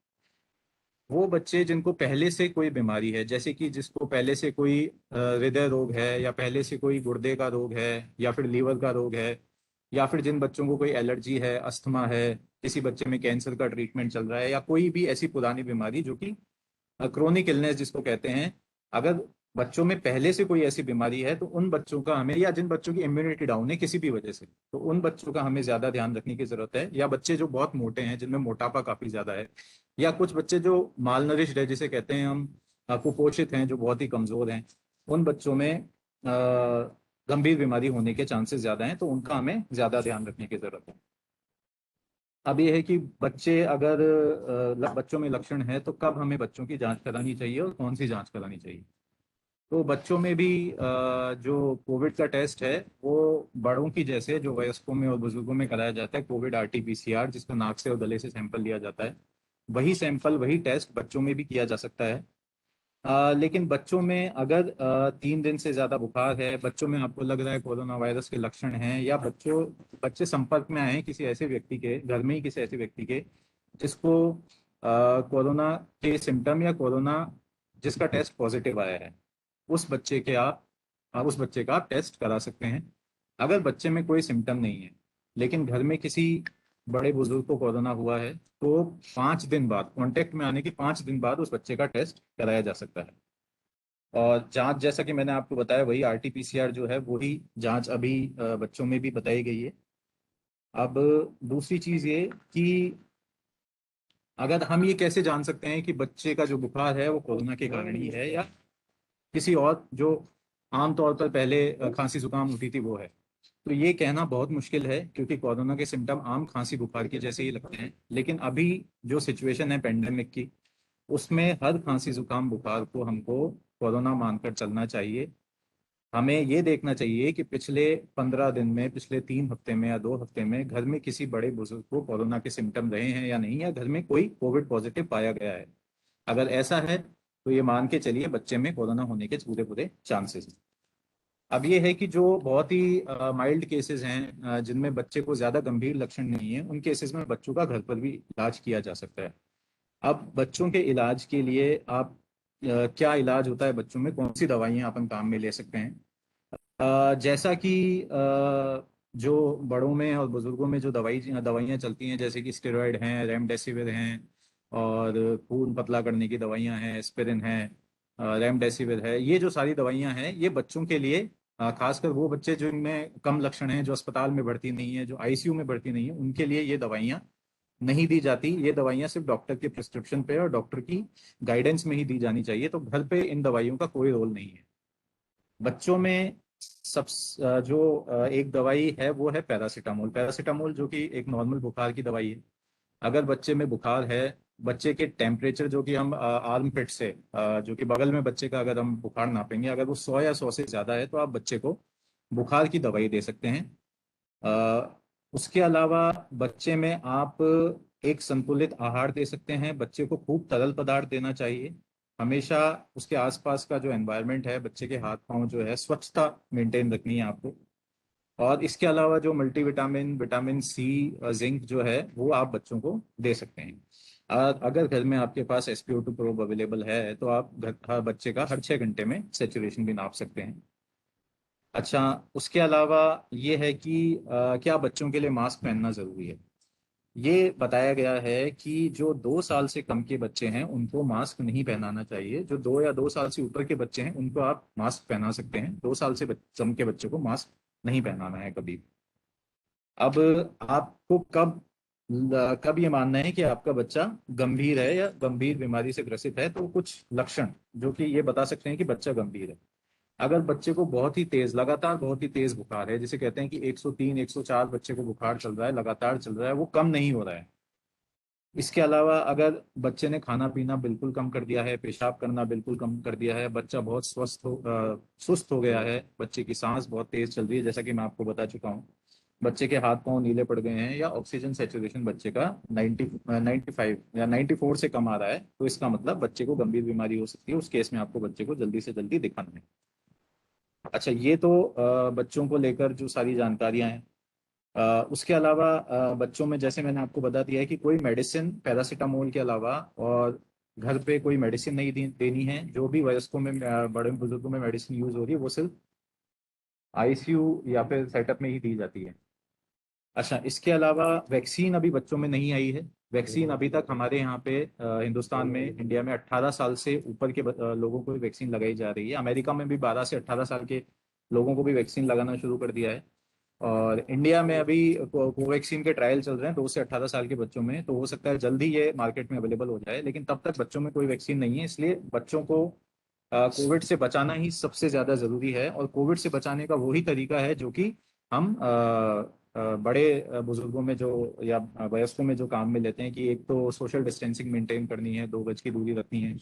वो बच्चे जिनको पहले से कोई बीमारी है, जैसे कि जिसको पहले से कोई हृदय रोग है, या पहले से कोई गुर्दे का रोग है, या फिर लीवर का रोग है, या फिर जिन बच्चों को कोई एलर्जी है, अस्थमा है, किसी बच्चे में कैंसर का ट्रीटमेंट चल रहा है, या कोई भी ऐसी पुरानी बीमारी जो कि क्रोनिक इलनेस जिसको कहते हैं, अगर बच्चों में पहले से कोई ऐसी बीमारी है तो उन बच्चों का हमें, या जिन बच्चों की इम्यूनिटी डाउन है किसी भी वजह से, तो उन बच्चों का हमें ज्यादा ध्यान रखने की जरूरत है। या बच्चे जो बहुत मोटे हैं, जिनमें मोटापा काफी ज्यादा है, या कुछ बच्चे जो मालनरिश्ड है जिसे कहते हैं हम, कुपोषित हैं, जो बहुत ही कमजोर हैं, उन बच्चों में गंभीर बीमारी होने के चांसेस ज्यादा हैं, तो उनका हमें ज्यादा ध्यान रखने की जरूरत है। अब ये है कि बच्चे अगर बच्चों में लक्षण है तो कब हमें बच्चों की जांच करानी चाहिए और कौन सी जांच करानी चाहिए। तो बच्चों में भी जो कोविड का टेस्ट है वो बड़ों की जैसे जो वयस्कों में और बुजुर्गों में कराया जाता है, कोविड RT-PCR, जिसको नाक से और गले से सैंपल लिया जाता है, वही सैंपल वही टेस्ट बच्चों में भी किया जा सकता है। लेकिन बच्चों में अगर 3 दिन से ज्यादा बुखार है, बच्चों में आपको लग रहा है कोरोना वायरस के लक्षण हैं, या बच्चे संपर्क में आए हैं किसी ऐसे व्यक्ति के, घर में ही किसी ऐसे व्यक्ति के जिसको कोरोना के सिम्टम या कोरोना जिसका टेस्ट पॉजिटिव आया है, उस बच्चे का आप टेस्ट करा सकते हैं। अगर बच्चे में कोई सिम्टम नहीं है लेकिन घर में किसी बड़े बुजुर्ग को कोरोना हुआ है तो 5 दिन बाद, कांटेक्ट में आने के 5 दिन बाद उस बच्चे का टेस्ट कराया जा सकता है। और जांच, जैसा कि मैंने आपको बताया, वही RT-PCR जो है वही जांच अभी बच्चों में भी बताई गई है। अब दूसरी चीज ये कि अगर हम ये कैसे जान सकते हैं कि बच्चे का जो बुखार है वो कोरोना के कारण ही है या किसी और जो आमतौर पर पहले खांसी जुकाम होती थी वो है, तो ये कहना बहुत मुश्किल है, क्योंकि कोरोना के सिम्टम आम खांसी बुखार के जैसे ही लगते हैं। लेकिन अभी जो सिचुएशन है पेंडेमिक की, उसमें हर खांसी जुकाम बुखार को हमको कोरोना मानकर चलना चाहिए। हमें ये देखना चाहिए कि पिछले 15 दिन में, पिछले 3 हफ्ते में या 2 हफ्ते में घर में किसी बड़े बुजुर्ग को कोरोना के सिम्टम रहे हैं या नहीं, या घर में कोई कोविड पॉजिटिव पाया गया है। अगर ऐसा है तो ये मान के चलिए बच्चे में कोरोना होने के पूरे पूरे चांसेस हैं। अब ये है कि जो बहुत ही माइल्ड केसेस हैं, जिनमें बच्चे को ज्यादा गंभीर लक्षण नहीं है, उन केसेस में बच्चों का घर पर भी इलाज किया जा सकता है। अब बच्चों के इलाज के लिए आप क्या इलाज होता है बच्चों में, कौन सी दवाइयां अपन काम में ले सकते हैं? जैसा कि जो बड़ों में और बुजुर्गों में जो दवाइयां चलती हैं, जैसे कि स्टेरॉयड हैं, रेमडेसिविर हैं, और खून पतला करने की दवाइयां हैं, एस्पिरिन है, रेमडेसिविर है, ये जो सारी दवाइयां हैं ये बच्चों के लिए, खासकर वो बच्चे जिनमें कम लक्षण हैं, जो अस्पताल में भर्ती नहीं है, जो ICU में भर्ती नहीं है, उनके लिए ये दवाइयां नहीं दी जाती। ये दवाइयां सिर्फ डॉक्टर के प्रिस्क्रिप्शन पे और डॉक्टर की गाइडेंस में ही दी जानी चाहिए, तो घर पे इन दवाइयों का कोई रोल नहीं है। बच्चों में सब जो एक दवाई है वो है पैरासीटामोल। पैरासीटामोल जो कि एक नॉर्मल बुखार की दवाई है। अगर बच्चे में बुखार है, बच्चे के टेम्परेचर जो कि हम आर्म पिट से, जो कि बगल में बच्चे का अगर हम बुखार नापेंगे, अगर वो 100 या 100 से ज्यादा है तो आप बच्चे को बुखार की दवाई दे सकते हैं। उसके अलावा बच्चे में आप एक संतुलित आहार दे सकते हैं। बच्चे को खूब तरल पदार्थ देना चाहिए। हमेशा उसके आसपास का जो एनवायरनमेंट है, बच्चे के हाथ पांव जो है, स्वच्छता मेंटेन रखनी है आपको। और इसके अलावा जो मल्टीविटामिन, विटामिन सी, जिंक जो है वो आप बच्चों को दे सकते हैं। अगर घर में आपके पास SpO2 प्रोब अवेलेबल है तो आप हर बच्चे का हर 6 घंटे में सेचुरेशन भी नाप सकते हैं। अच्छा, उसके अलावा ये है कि क्या बच्चों के लिए मास्क पहनना जरूरी है? ये बताया गया है कि जो 2 साल से कम के बच्चे हैं उनको मास्क नहीं पहनाना चाहिए। जो 2 या 2 साल से ऊपर के बच्चे हैं उनको आप मास्क पहना सकते हैं। 2 साल से कम के बच्चे को मास्क नहीं पहनाना है कभी। अब आपको कब ये मानना है कि आपका बच्चा गंभीर है या गंभीर बीमारी से ग्रसित है, तो कुछ लक्षण जो कि ये बता सकते हैं कि बच्चा गंभीर है। अगर बच्चे को बहुत ही तेज, लगातार बहुत ही तेज बुखार है, जिसे कहते हैं कि 103 104 बच्चे को बुखार चल रहा है, लगातार चल रहा है, वो कम नहीं हो रहा है। इसके अलावा अगर बच्चे ने खाना पीना बिल्कुल कम कर दिया है, पेशाब करना बिल्कुल कम कर दिया है, बच्चा बहुत सुस्त हो गया है, बच्चे की सांस बहुत तेज चल रही है, जैसा कि मैं आपको बता चुका हूँ, बच्चे के हाथ पांव नीले पड़ गए हैं, या ऑक्सीजन सेचुरेशन बच्चे का 95 या 94 से कम आ रहा है, तो इसका मतलब बच्चे को गंभीर बीमारी हो सकती है। उस केस में आपको बच्चे को जल्दी से जल्दी दिखाना है। अच्छा, ये तो बच्चों को लेकर जो सारी जानकारियां हैं। उसके अलावा बच्चों में जैसे मैंने आपको बता दिया है कि कोई मेडिसिन पैरासीटामोल के अलावा और घर पे कोई मेडिसिन नहीं देनी है। जो भी वयस्कों में, बड़े बुजुर्गों में मेडिसिन यूज हो रही है वो सिर्फ ICU या फिर सेटअप में ही दी जाती है। अच्छा, इसके अलावा वैक्सीन अभी बच्चों में नहीं आई है। वैक्सीन अभी तक हमारे यहाँ पे हिंदुस्तान में, इंडिया में 18 साल से ऊपर के लोगों को भी वैक्सीन लगाई जा रही है। अमेरिका में भी 12 से 18 साल के लोगों को भी वैक्सीन लगाना शुरू कर दिया है। और इंडिया में अभी कोवैक्सीन के ट्रायल चल रहे हैं 2 से 18 साल के बच्चों में, तो हो सकता है जल्दी ये मार्केट में अवेलेबल हो जाए, लेकिन तब तक बच्चों में कोई वैक्सीन नहीं है। इसलिए बच्चों को कोविड से बचाना ही सबसे ज्यादा जरूरी है। और कोविड से बचाने का वही तरीका है जो कि हम बड़े बुजुर्गों में जो, या वयस्कों में जो काम में लेते हैं, कि एक तो सोशल डिस्टेंसिंग मेंटेन करनी है, 2 गज की दूरी रखनी है,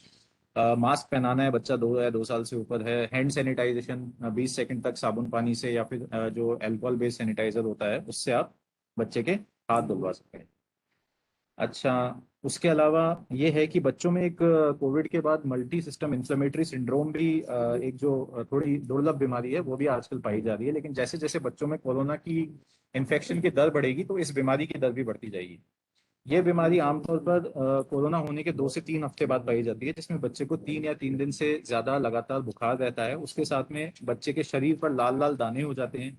मास्क पहनाना है, बच्चा 2 साल से ऊपर है, हैंड सैनिटाइजेशन 20 सेकंड तक साबुन पानी से या फिर जो अल्कोहल बेस्ड सैनिटाइजर होता है उससे आप बच्चे के हाथ धुलवा सकते हैं। अच्छा, उसके अलावा ये है कि बच्चों में एक कोविड के बाद मल्टी सिस्टम इन्फ्लेमेटरी सिंड्रोम भी एक जो थोड़ी दुर्लभ बीमारी है वो भी आजकल पाई जा रही है। लेकिन जैसे जैसे बच्चों में कोरोना की इन्फेक्शन की दर बढ़ेगी तो इस बीमारी की दर भी बढ़ती जाएगी। ये बीमारी आमतौर पर कोरोना होने के 2 से 3 हफ्ते बाद पाई जाती है, जिसमें बच्चे को 3 या 3 दिन से ज्यादा लगातार बुखार रहता है। उसके साथ में बच्चे के शरीर पर लाल लाल दाने हो जाते हैं,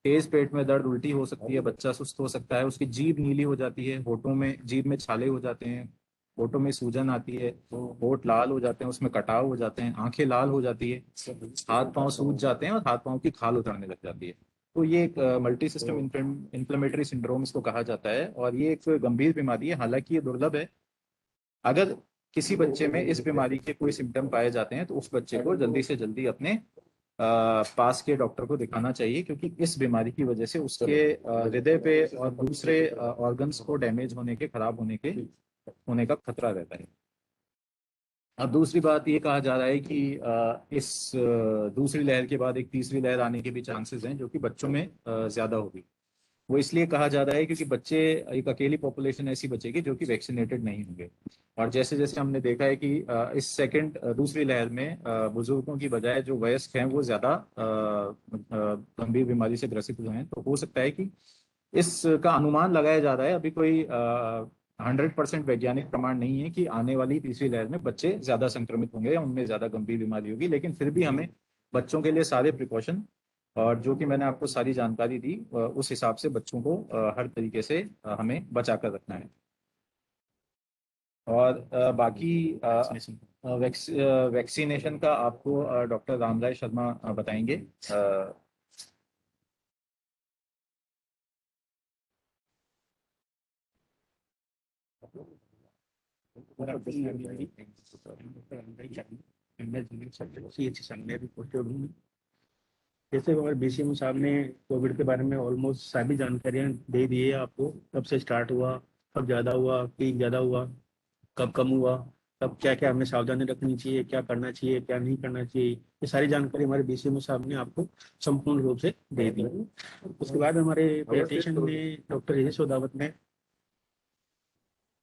तेज पेट में दर्द, उल्टी हो सकती है, बच्चा सुस्त हो सकता है, उसकी जीभ नीली हो जाती है, होठों में, जीभ में छाले हो जाते हैं, होठों में सूजन आती है, होठ लाल हो जाते हैं, उसमें कटाव हो जाते हैं, आंखें लाल हो जाती है, हाथ पांव सूज जाते हैं और हाथ पांव की खाल उतरने लग जाती है। तो ये एक मल्टी सिस्टम इन्फ्लेमेटरी सिंड्रोम इसको कहा जाता है, और ये एक गंभीर बीमारी है। हालांकि ये दुर्लभ है। अगर किसी बच्चे में इस बीमारी के कोई सिम्टम पाए जाते हैं तो उस बच्चे को जल्दी से जल्दी अपने पास के डॉक्टर को दिखाना चाहिए, क्योंकि इस बीमारी की वजह से उसके हृदय पे और दूसरे ऑर्गन्स को डैमेज होने के, खराब होने का खतरा रहता है। अब दूसरी बात ये कहा जा रहा है कि इस दूसरी लहर के बाद एक तीसरी लहर आने के भी चांसेस हैं, जो कि बच्चों में ज्यादा होगी। वो इसलिए कहा जा रहा है क्योंकि बच्चे, एक अकेली पॉपुलेशन ऐसी बचेगी जो कि वैक्सीनेटेड नहीं होंगे। और जैसे जैसे हमने देखा है कि इस दूसरी लहर में बुजुर्गों की बजाय जो वयस्क हैं वो ज्यादा गंभीर बीमारी से ग्रसित हुए हैं। तो हो सकता है कि इसका अनुमान लगाया जा रहा है, अभी कोई 100% वैज्ञानिक प्रमाण नहीं है कि आने वाली तीसरी लहर में बच्चे ज्यादा संक्रमित होंगे या उनमें ज्यादा गंभीर बीमारी होगी। लेकिन फिर भी हमें बच्चों के लिए सारे प्रिकॉशन, और जो कि मैंने आपको सारी जानकारी दी, उस हिसाब से बच्चों को हर तरीके से हमें बचा कर रखना है। और बाकी वैक्सीनेशन का आपको डॉक्टर रामराय शर्मा बताएंगे। जैसे हमारे BCM साहब ने कोविड के बारे में ऑलमोस्ट सभी जानकारियां दे दी है आपको, कब से स्टार्ट हुआ, कब ज़्यादा हुआ, पीक ज़्यादा हुआ, कब कम हुआ, कब क्या क्या हमें सावधानी रखनी चाहिए, क्या करना चाहिए, क्या नहीं करना चाहिए, ये सारी जानकारी हमारे BCM साहब ने आपको संपूर्ण रूप से दे दी। उसके बाद हमारे पेडियाट्रिशियन ने, डॉक्टर हितेश सोदावत ने,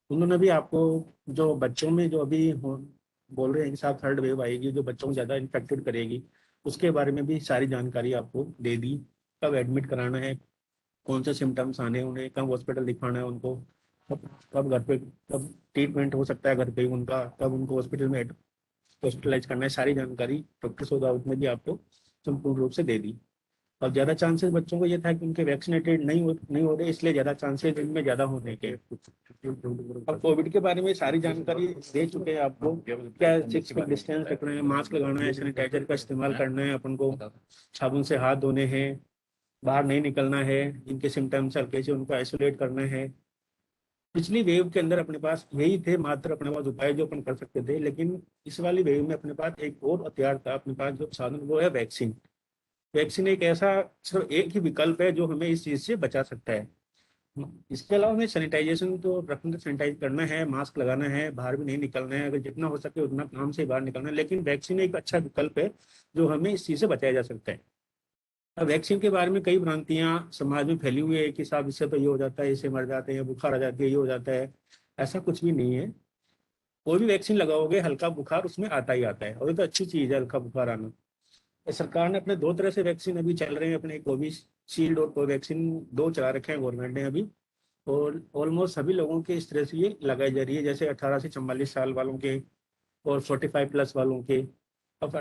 उन्होंने भी आपको जो बच्चों में जो अभी बोल रहे हैं कि साहब थर्ड वेव आएगी जो बच्चों को ज़्यादा इन्फेक्टेड करेगी, उसके बारे में भी सारी जानकारी आपको दे दी। कब एडमिट कराना है, कौन से सिम्टम्स आने हैं उन्हें, कब हॉस्पिटल दिखाना है उनको, कब घर पे, कब ट्रीटमेंट हो सकता है घर पे ही उनका, कब उनको हॉस्पिटल में हॉस्पिटलाइज करना है, सारी जानकारी डॉक्टर सौदाउत ने भी आपको संपूर्ण रूप से दे दी। और ज़्यादा चांसेस बच्चों को ये था कि उनके वैक्सीनेटेड नहीं हो रहे, इसलिए ज़्यादा चांसेस इनमें ज़्यादा होने के। अब कोविड के बारे में सारी जानकारी दे चुके हैं आपको, क्या 6 फीट डिस्टेंस रखना है, मास्क लगाना है, सैनिटाइजर का इस्तेमाल करना है, अपन को साबुन से हाथ धोने हैं, बाहर नहीं निकलना है, जिनके सिम्टम्स हल्के से उनको आइसोलेट करना है। पिछली वेव के अंदर अपने पास यही थे मात्र अपने पास उपाय जो अपन कर सकते थे, लेकिन इस वाली वेव में अपने पास एक और हथियार था अपने पास जो साधन, वो है वैक्सीन। वैक्सीन एक ऐसा सिर्फ एक ही विकल्प है जो हमें इस चीज से बचा सकता है। इसके अलावा हमें सैनिटाइजेशन तो रखना, सैनिटाइज करना है, मास्क लगाना है, बाहर भी नहीं निकलना है, अगर जितना हो सके उतना काम से बाहर निकलना है, लेकिन वैक्सीन एक अच्छा विकल्प है जो हमें इस चीज से बचाया जा सकता है। अब वैक्सीन के बारे में कई भ्रांतियां समाज में फैली हुई है कि साहब इससे तो ये हो जाता है, इससे मर जाते हैं, बुखार आ जाती है, ये हो जाता है। ऐसा कुछ भी नहीं है। कोई भी वैक्सीन लगाओगे हल्का बुखार उसमें आता ही आता है, और ये तो अच्छी चीज है हल्का बुखार आना। सरकार ने अपने 2 तरह से वैक्सीन अभी चल रहे हैं, अपने कोविशील्ड और कोवैक्सीन 2 चला रखे हैं गवर्नमेंट ने अभी, और ऑलमोस्ट सभी लोगों के इस तरह से ये लगाई जा रही है, जैसे 18 से 44 साल वालों के और 45 प्लस वालों के। अब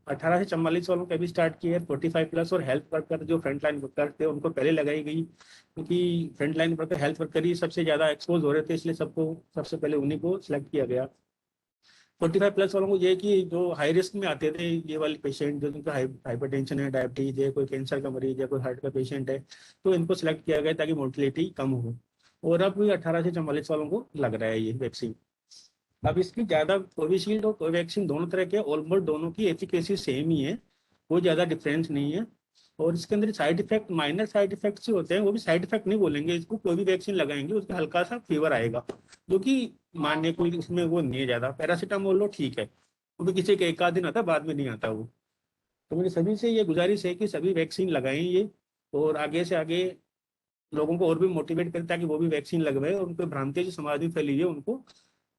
18 से 44 वालों के भी स्टार्ट किए, 45 प्लस और हेल्थ वर्कर जो फ्रंट लाइन वर्कर थे उनको पहले लगाई गई, क्योंकि front line worker health worker ही सबसे ज़्यादा एक्सपोज हो रहे थे, इसलिए सबको सबसे पहले उन्हीं को सिलेक्ट किया गया। 45 प्लस वालों को ये कि जो हाई रिस्क में आते थे, ये वाले पेशेंट जो जिनका हाइपरटेंशन है, डायबिटीज है, कोई कैंसर का मरीज है, कोई हार्ट का पेशेंट है, तो इनको सिलेक्ट किया गया ताकि मोर्टिलिटी कम हो। और अब 18 से 44 वालों को लग रहा है ये वैक्सीन। अब इसकी ज़्यादा कोविशील्ड और कोवैक्सीन दोनों तरह के ऑलमोस्ट दोनों की एफिकेसी सेम ही है, कोई ज़्यादा डिफरेंस नहीं है। और इसके अंदर side effect, minor side effects होते हैं, वो भी साइड इफेक्ट नहीं बोलेंगे इसको, कोई भी वैक्सीन लगाएंगे उसका हल्का सा फीवर आएगा, जो कि मानने कोई इसमें वो नहीं है ज़्यादा। पैरासीटामोल लो ठीक है, वो भी किसी के एक आध दिन आता है, बाद में नहीं आता वो। तो मेरी सभी से ये गुजारिश है कि सभी वैक्सीन लगाएं ये, और आगे से आगे लोगों को और भी मोटिवेट करें ताकि वो भी वैक्सीन लगवाए, और उनको भ्रांति जो समाज में फैली है उनको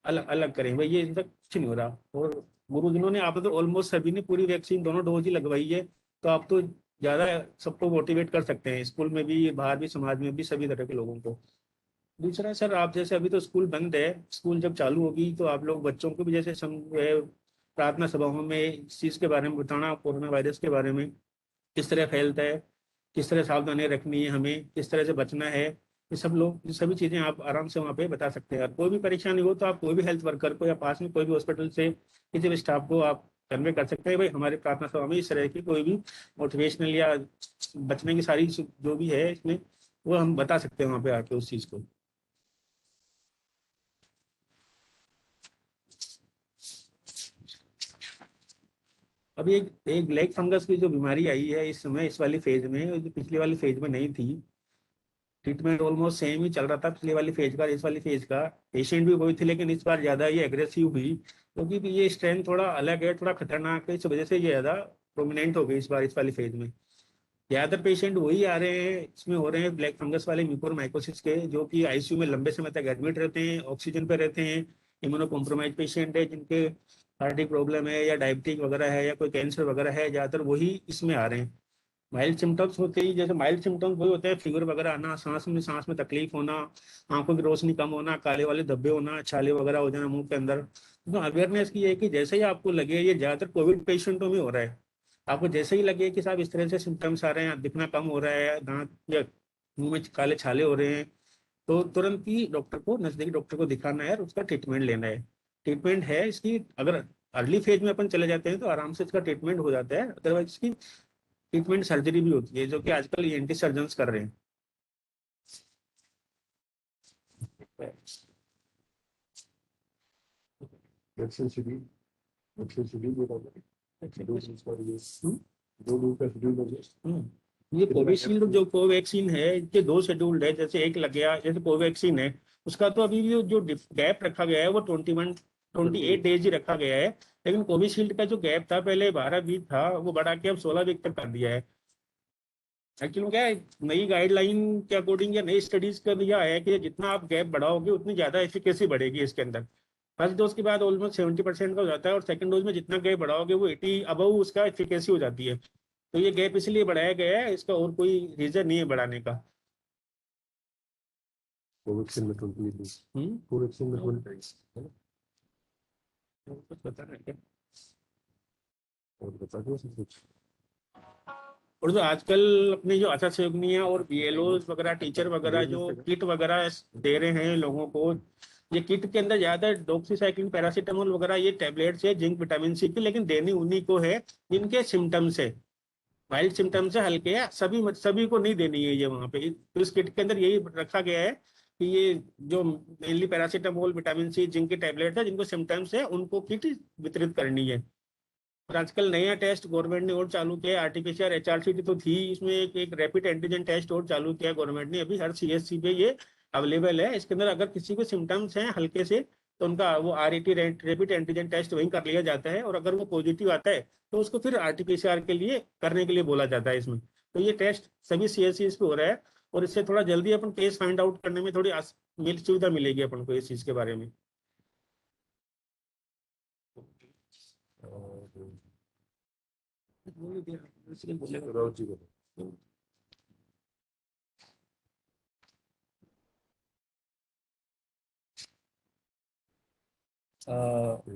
अलग अलग करें। भाई ये इनका कुछ नहीं हो रहा, और गुरुजनों ने आप तो ऑलमोस्ट सभी ने पूरी वैक्सीन दोनों डोज ही लगवाई है, तो आप तो ज़्यादा सबको मोटिवेट कर सकते हैं, स्कूल में भी, बाहर भी, समाज में भी, सभी तरह के लोगों को। दूसरा सर, आप जैसे अभी तो स्कूल बंद है, स्कूल जब चालू होगी तो आप लोग बच्चों को भी जैसे प्रार्थना सभाओं में इस चीज़ के बारे में बताना, कोरोना वायरस के बारे में किस तरह फैलता है, किस तरह सावधानी रखनी है, हमें किस तरह से बचना है, ये सब लोग, ये सभी चीज़ें आप आराम से वहाँ पे बता सकते हैं। और कोई भी परेशानी हो तो आप कोई भी हेल्थ वर्कर को या पास में कोई भी हॉस्पिटल से किसी भी स्टाफ को आप कन्वे कर सकते हैं, भाई हमारे प्रार्थना सभा में इस तरह की कोई भी मोटिवेशनल या बचने की सारी जो भी है इसमें, वो हम बता सकते हैं वहाँ पे आके उस चीज़ को। अभी एक ब्लैक फंगस की जो बीमारी आई है इस समय, इस वाली फेज में, जो पिछली वाली फेज में नहीं थी। ट्रीटमेंट ऑलमोस्ट सेम ही चल रहा था पिछली वाली फेज का, इस वाली फेज का पेशेंट भी वही थे, लेकिन इस बार ज़्यादा ये एग्रेसिव हुई, क्योंकि ये स्ट्रेन थोड़ा अलग है, थोड़ा खतरनाक है, इस वजह से ये ज़्यादा प्रोमिनेंट हो गई इस बार इस वाली फेज में। ज़्यादातर पेशेंट वही आ रहे हैं, इसमें हो रहे हैं ब्लैक फंगस वाले म्यूकोरमाइकोसिस के, जो कि आईसीयू में लंबे समय तक एडमिट रहते हैं, ऑक्सीजन पे रहते हैं, इम्यूनो कॉम्प्रोमाइज पेशेंट है, जिनके हार्ट प्रॉब्लम है या डायबिटिक वगैरह है या कोई कैंसर वगैरह है, ज़्यादातर वही इसमें आ रहे हैं। माइल्ड सिम्टम्स होते ही, जैसे माइल्ड सिम्टम्स वही होते हैं, फीवर वगैरह आना, सांस में तकलीफ होना, आंखों की रोशनी कम होना, काले वाले धब्बे होना, छाले वगैरह हो जाना मुंह के अंदर। तो अवेयरनेस की है कि जैसे ही आपको लगे, ये ज़्यादातर कोविड पेशेंटों में हो रहा है, आपको जैसे ही लगे कि साहब इस तरह से सिम्टम्स आ रहे हैं, दिखना कम हो रहा है, दांत या मुंह में काले छाले हो रहे हैं, तो तुरंत ही डॉक्टर को, नजदीकी डॉक्टर को दिखाना है और उसका ट्रीटमेंट लेना है। ट्रीटमेंट है इसकी, अगर अर्ली फेज में अपन चले जाते हैं तो आराम से इसका ट्रीटमेंट हो जाता है, अदरवाइज इसकी ट्रीटमेंट सर्जरी भी होती है, जो कि आजकल ENT सर्जन्स कर रहे हैं। ये कोविशील्ड जो कोवैक्सीन है, इसके 2 शेड्यूल्ड है, जैसे एक लग गया, जैसे कोवैक्सीन है उसका तो अभी भी जो गैप रखा गया है वो 28 डेज ही रखा गया है, लेकिन कोविशील्ड का जो गैप था पहले 12 वीक था, वो बढ़ा के अब 16 वीक तक कर दिया है। एक्चुअली क्या है, नई गाइडलाइन के अकॉर्डिंग या नई स्टडीज का भी आया है कि जितना आप गैप बढ़ाओगे उतनी ज़्यादा एफिकेसी बढ़ेगी इसके अंदर। फर्स्ट डोज के बाद ऑलमोस्ट 70% का हो जाता है, और सेकंड डोज में जितना गैप बढ़ाओगे वो 80 अबव उसका एफिकेसी हो जाती है। तो ये गैप इसलिए बढ़ाया गया है, इसका और कोई रीजन नहीं है बढ़ाने का। कोवैक्सीन में 20 कोवैक्सीन में 20 कुछ बता रहे क्या? और बता दो सब कुछ। और जो आजकल अपने जो आशा सहयोगिनियां और बीएलओ वगैरह, टीचर वगैरह जो किट वगैरह दे रहे हैं लोगों को, ये किट के अंदर ज्यादा डॉक्सीसाइक्लिन, पैरासीटामोल वगैरह ये टैबलेट्स है जिंक विटामिन सी की, लेकिन देनी उन्हीं को है जिनके सिम्टम्स है, माइल्ड सिम्टम्स है, हल्के है, सभी को नहीं देनी है ये वहाँ पे। तो इस किट के अंदर यही रखा गया है कि ये जो mainly paracetamol, vitamin C, zinc की टैबलेट है, जिनको सिम्टम्स है उनको किट वितरित करनी है। और आजकल नया टेस्ट गवर्नमेंट ने और चालू किया है, आरटीपीसीआर एचआरसीटी तो थी, इसमें एक रैपिड एंटीजन टेस्ट और चालू किया गवर्नमेंट ने, अभी हर सीएससी पे ये अवेलेबल है। इसके अंदर अगर किसी को सिम्टम्स हैं हल्के से तो उनका वो आरईटी रैपिड एंटीजन टेस्ट वहीं कर लिया जाता है, और अगर वो पॉजिटिव आता है तो उसको फिर आरटीपीसीआर के लिए करने के लिए बोला जाता है इसमें। तो ये टेस्ट सभी सीएससी पे हो रहा है, और इससे थोड़ा जल्दी अपन केस फाइंड आउट करने में थोड़ी सुविधा मिलेगी अपन को इस चीज के बारे में। राव जी को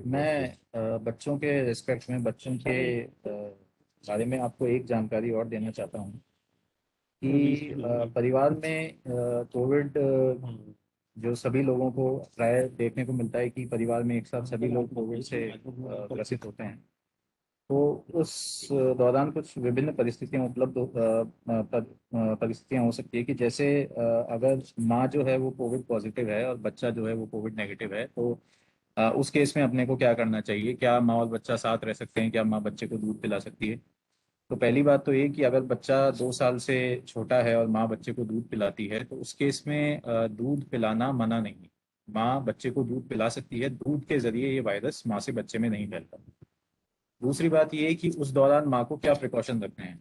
मैं बच्चों के रिस्पेक्ट में, बच्चों के बारे में आपको एक जानकारी और देना चाहता हूँ कि परिवार में कोविड जो सभी लोगों को प्राय देखने को मिलता है कि परिवार में एक साथ सभी लोग कोविड से ग्रसित होते हैं। तो उस दौरान कुछ विभिन्न परिस्थितियां परिस्थितियां हो सकती है कि जैसे अगर माँ जो है वो कोविड पॉजिटिव है और बच्चा जो है वो कोविड नेगेटिव है, तो उस केस में अपने को क्या करना चाहिए? क्या माँ और बच्चा साथ रह सकते हैं? क्या माँ बच्चे को दूध पिला सकती है? तो पहली बात तो ये कि अगर बच्चा 2 साल से छोटा है और माँ बच्चे को दूध पिलाती है तो उस केस में दूध पिलाना मना नहीं। माँ बच्चे को दूध पिला सकती है, दूध के जरिए ये वायरस माँ से बच्चे में नहीं फैलता। दूसरी बात ये कि उस दौरान माँ को क्या प्रिकॉशन रखने हैं।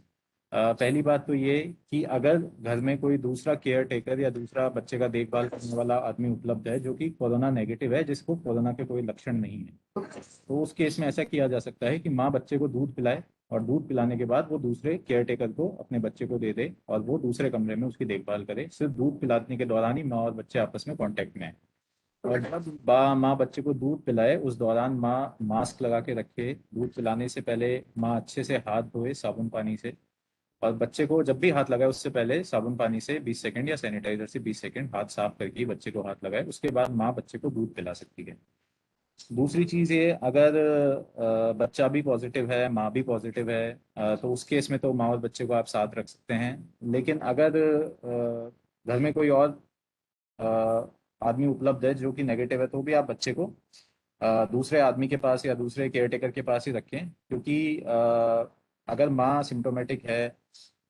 पहली बात तो ये कि अगर घर में कोई दूसरा केयर टेकर या दूसरा बच्चे का देखभाल करने वाला आदमी उपलब्ध है जो कि कोरोना नेगेटिव है, जिसको कोरोना के कोई लक्षण नहीं है, तो उस केस में ऐसा किया जा सकता है कि माँ बच्चे को दूध पिलाए और दूध पिलाने के बाद वो दूसरे केयर टेकर को अपने बच्चे को दे दे और वो दूसरे कमरे में उसकी देखभाल करे। सिर्फ दूध पिलाने के दौरान ही माँ और बच्चे आपस में कॉन्टेक्ट में आए। और जब माँ बच्चे को दूध पिलाए उस दौरान माँ मास्क लगा के रखे। दूध पिलाने से पहले माँ अच्छे से हाथ धोए साबुन पानी से, और बच्चे को जब भी हाथ लगाए उससे पहले साबुन पानी से 20 सेकंड या सैनिटाइजर से 20 सेकंड हाथ साफ करके बच्चे को हाथ लगाए। उसके बाद माँ बच्चे को दूध पिला सकती है। दूसरी चीज़ ये, अगर बच्चा भी पॉजिटिव है, माँ भी पॉजिटिव है, तो उस केस में तो माँ और बच्चे को आप साथ रख सकते हैं। लेकिन अगर घर में कोई और आदमी उपलब्ध है जो कि नेगेटिव है, तो भी आप बच्चे को दूसरे आदमी के पास या दूसरे केयरटेकर के पास ही रखें, क्योंकि अगर माँ सिम्टोमेटिक है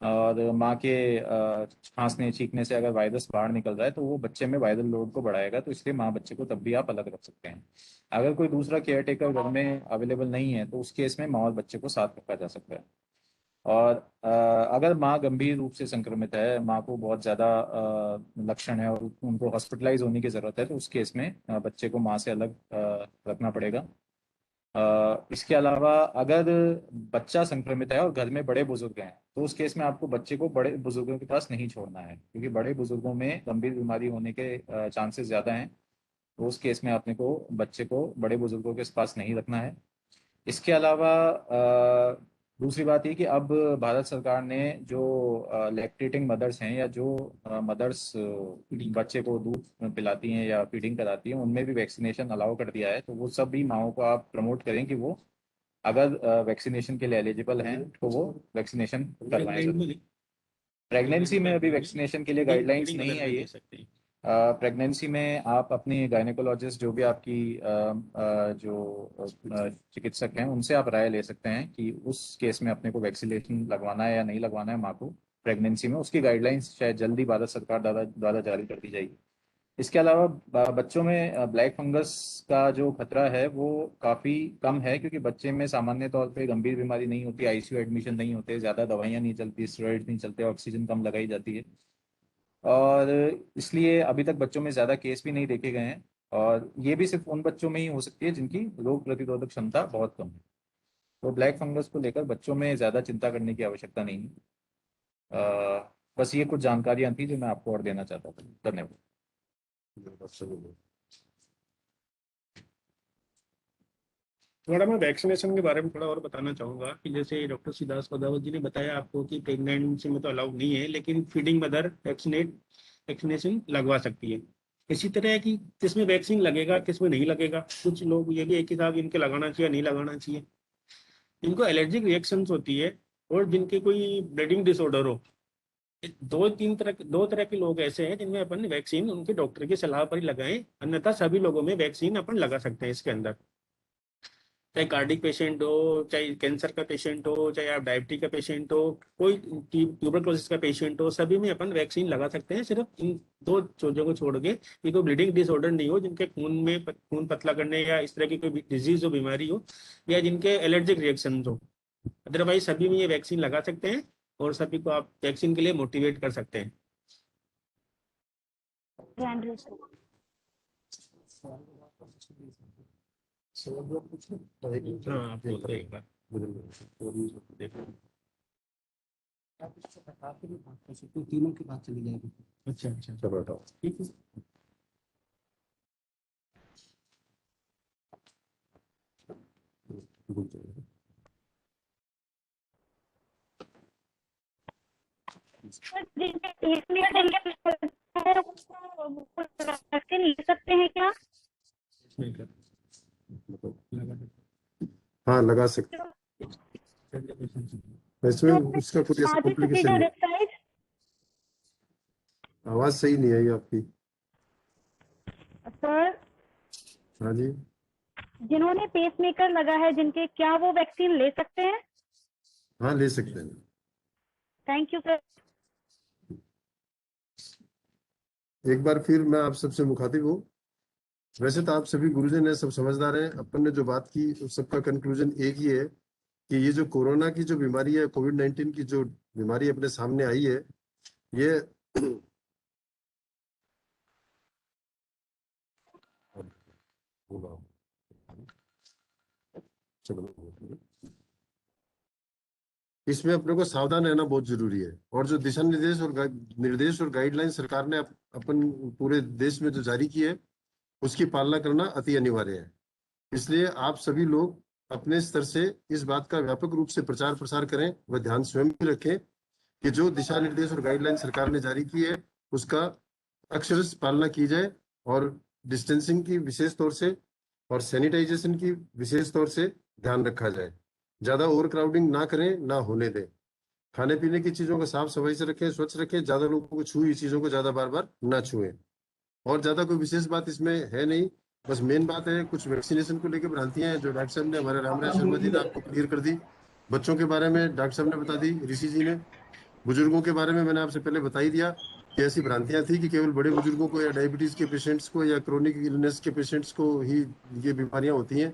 और माँ के खांसने छींकने से अगर वायरस बाहर निकल रहा है तो वो बच्चे में वायरल लोड को बढ़ाएगा। तो इसलिए माँ बच्चे को तब भी आप अलग रख सकते हैं। अगर कोई दूसरा केयरटेकर घर में अवेलेबल नहीं है तो उस केस में माँ और बच्चे को साथ रखा जा सकता है। और अगर माँ गंभीर रूप से संक्रमित है, माँ को बहुत ज़्यादा लक्षण है और उनको हॉस्पिटलाइज होने की ज़रूरत है, तो उस केस में बच्चे को माँ से अलग रखना पड़ेगा। इसके अलावा अगर बच्चा संक्रमित है और घर में बड़े बुजुर्ग हैं तो उस केस में आपको बच्चे को बड़े बुजुर्गों के पास नहीं छोड़ना है, क्योंकि बड़े बुजुर्गों में गंभीर बीमारी होने के चांसेस ज़्यादा हैं। तो उस केस में आपने को बच्चे को बड़े बुजुर्गों के पास नहीं रखना है। इसके अलावा दूसरी बात ये कि अब भारत सरकार ने जो लैक्टेटिंग मदर्स हैं या जो मदर्स बच्चे को दूध पिलाती हैं या फीडिंग कराती हैं, उनमें भी वैक्सीनेशन अलाउ कर दिया है। तो वो सब भी माओं को आप प्रमोट करें कि वो अगर वैक्सीनेशन के लिए एलिजिबल हैं तो वो वैक्सीनेशन करवाएं। प्रेगनेंसी में अभी वैक्सीनेशन के लिए गाइडलाइंस नहीं आई है। प्रेगनेंसी में आप अपनी गायनेकोलॉजिस्ट जो भी आपकी जो चिकित्सक हैं उनसे आप राय ले सकते हैं कि उस केस में अपने को वैक्सीनेशन लगवाना है या नहीं लगवाना है माँ को प्रेगनेंसी में। उसकी गाइडलाइंस शायद जल्दी भारत सरकार द्वारा जारी कर दी जाएगी। इसके अलावा बच्चों में ब्लैक फंगस का जो खतरा है वो काफ़ी कम है, क्योंकि बच्चे में सामान्य तौर पे गंभीर बीमारी नहीं होती, आईसीयू एडमिशन नहीं होते, ज़्यादा दवाइयाँ नहीं चलती, स्टेरॉइड नहीं चलते, ऑक्सीजन कम लगाई जाती है, और इसलिए अभी तक बच्चों में ज़्यादा केस भी नहीं देखे गए हैं। और ये भी सिर्फ उन बच्चों में ही हो सकती है जिनकी रोग प्रतिरोधक क्षमता बहुत कम है। तो ब्लैक फंगस को लेकर बच्चों में ज़्यादा चिंता करने की आवश्यकता नहीं है। बस ये कुछ जानकारियां थी जो मैं आपको और देना चाहता था। धन्यवाद। थोड़ा मैं वैक्सीनेशन के बारे में थोड़ा और बताना चाहूँगा कि जैसे डॉक्टर सिद्धार्थ पदावत जी ने बताया आपको कि प्रेगनेंसी में तो अलाउड नहीं है, लेकिन फीडिंग मदर वैक्सीनेशन लगवा सकती है। इसी तरह की किसमें वैक्सीन लगेगा किसमें नहीं लगेगा, कुछ लोग ये भी एक हिसाब इनके लगाना चाहिए नहीं लगाना चाहिए। इनको एलर्जिक रिएक्शंस होती है और जिनके कोई ब्लीडिंग डिसऑर्डर हो, दो तरह के लोग ऐसे हैं जिनमें अपन वैक्सीन उनके डॉक्टर की सलाह पर ही लगाएं, अन्यथा सभी लोगों में वैक्सीन अपन लगा सकते हैं इसके अंदर। चाहे कार्डिक पेशेंट हो, चाहे कैंसर का पेशेंट हो, चाहे आप डायबिटीज का पेशेंट हो, कोई ट्यूबरक्लोसिस का पेशेंट हो, सभी में अपन वैक्सीन लगा सकते हैं। सिर्फ इन दो चीजों को छोड़ के कि कोई ब्लीडिंग डिसऑर्डर नहीं हो, जिनके खून पतला करने या इस तरह की कोई डिजीज हो, बीमारी हो, या जिनके एलर्जिक रिएक्शन हो, अदरवाइज सभी में ये वैक्सीन लगा सकते हैं और सभी को आप वैक्सीन के लिए मोटिवेट कर सकते हैं। हाँ, आप बोलते एक बार तीनों की बात चली जाएगी। अच्छा अच्छा, चलो बताओ। ठीक है। ले सकते हैं क्या? हाँ, लगा सकते। इसमें उसका कुछ ऐसा कॉम्प्लिकेशन नहीं। आवाज सही नहीं आई आपकी। सर, हाँ जी, जिन्होंने पेसमेकर लगा है जिनके, क्या वो वैक्सीन ले सकते हैं? हाँ ले सकते हैं। Thank you sir. एक बार फिर मैं आप सबसे मुखातिब हूँ। वैसे तो आप सभी गुरुजन हैं, सब समझदार हैं। अपन ने जो बात की उस सबका कंक्लूजन एक ही है कि ये जो कोरोना की जो बीमारी है, कोविड-19 की जो बीमारी अपने सामने आई है, ये इसमें अपने को सावधान रहना बहुत जरूरी है। और जो दिशा निर्देश और गाइडलाइन सरकार ने अपन पूरे देश में जो जारी की है, उसकी पालना करना अति अनिवार्य है। इसलिए आप सभी लोग अपने स्तर से इस बात का व्यापक रूप से प्रचार प्रसार करें व ध्यान स्वयं भी रखें कि जो दिशा निर्देश और गाइडलाइन सरकार ने जारी की है उसका अक्षरशः पालना की जाए, और डिस्टेंसिंग की विशेष तौर से और सैनिटाइजेशन की विशेष तौर से ध्यान रखा जाए। ज्यादा ओवर क्राउडिंग ना करें, ना होने दें। खाने पीने की चीजों को साफ सफाई से रखें, स्वच्छ रखें। ज्यादा लोगों को छुई चीजों को ज्यादा बार बार ना छुएं। और ज्यादा कोई विशेष बात इसमें है नहीं। बस मेन बात है कुछ वैक्सीनेशन को लेकर भ्रांतियां हैं जो डॉक्टर साहब ने, हमारे रामराज शर्मा जी ने आपको क्लियर कर दी। बच्चों के बारे में डॉक्टर साहब ने बता दी, ऋषि जी ने। बुजुर्गों के बारे में मैंने आपसे पहले बता ही दिया कि ऐसी भ्रांतियां थी कि केवल बड़े बुजुर्गों को या डायबिटीज के पेशेंट्स को या क्रोनिक इलनेस के पेशेंट्स को ही ये बीमारियां होती हैं।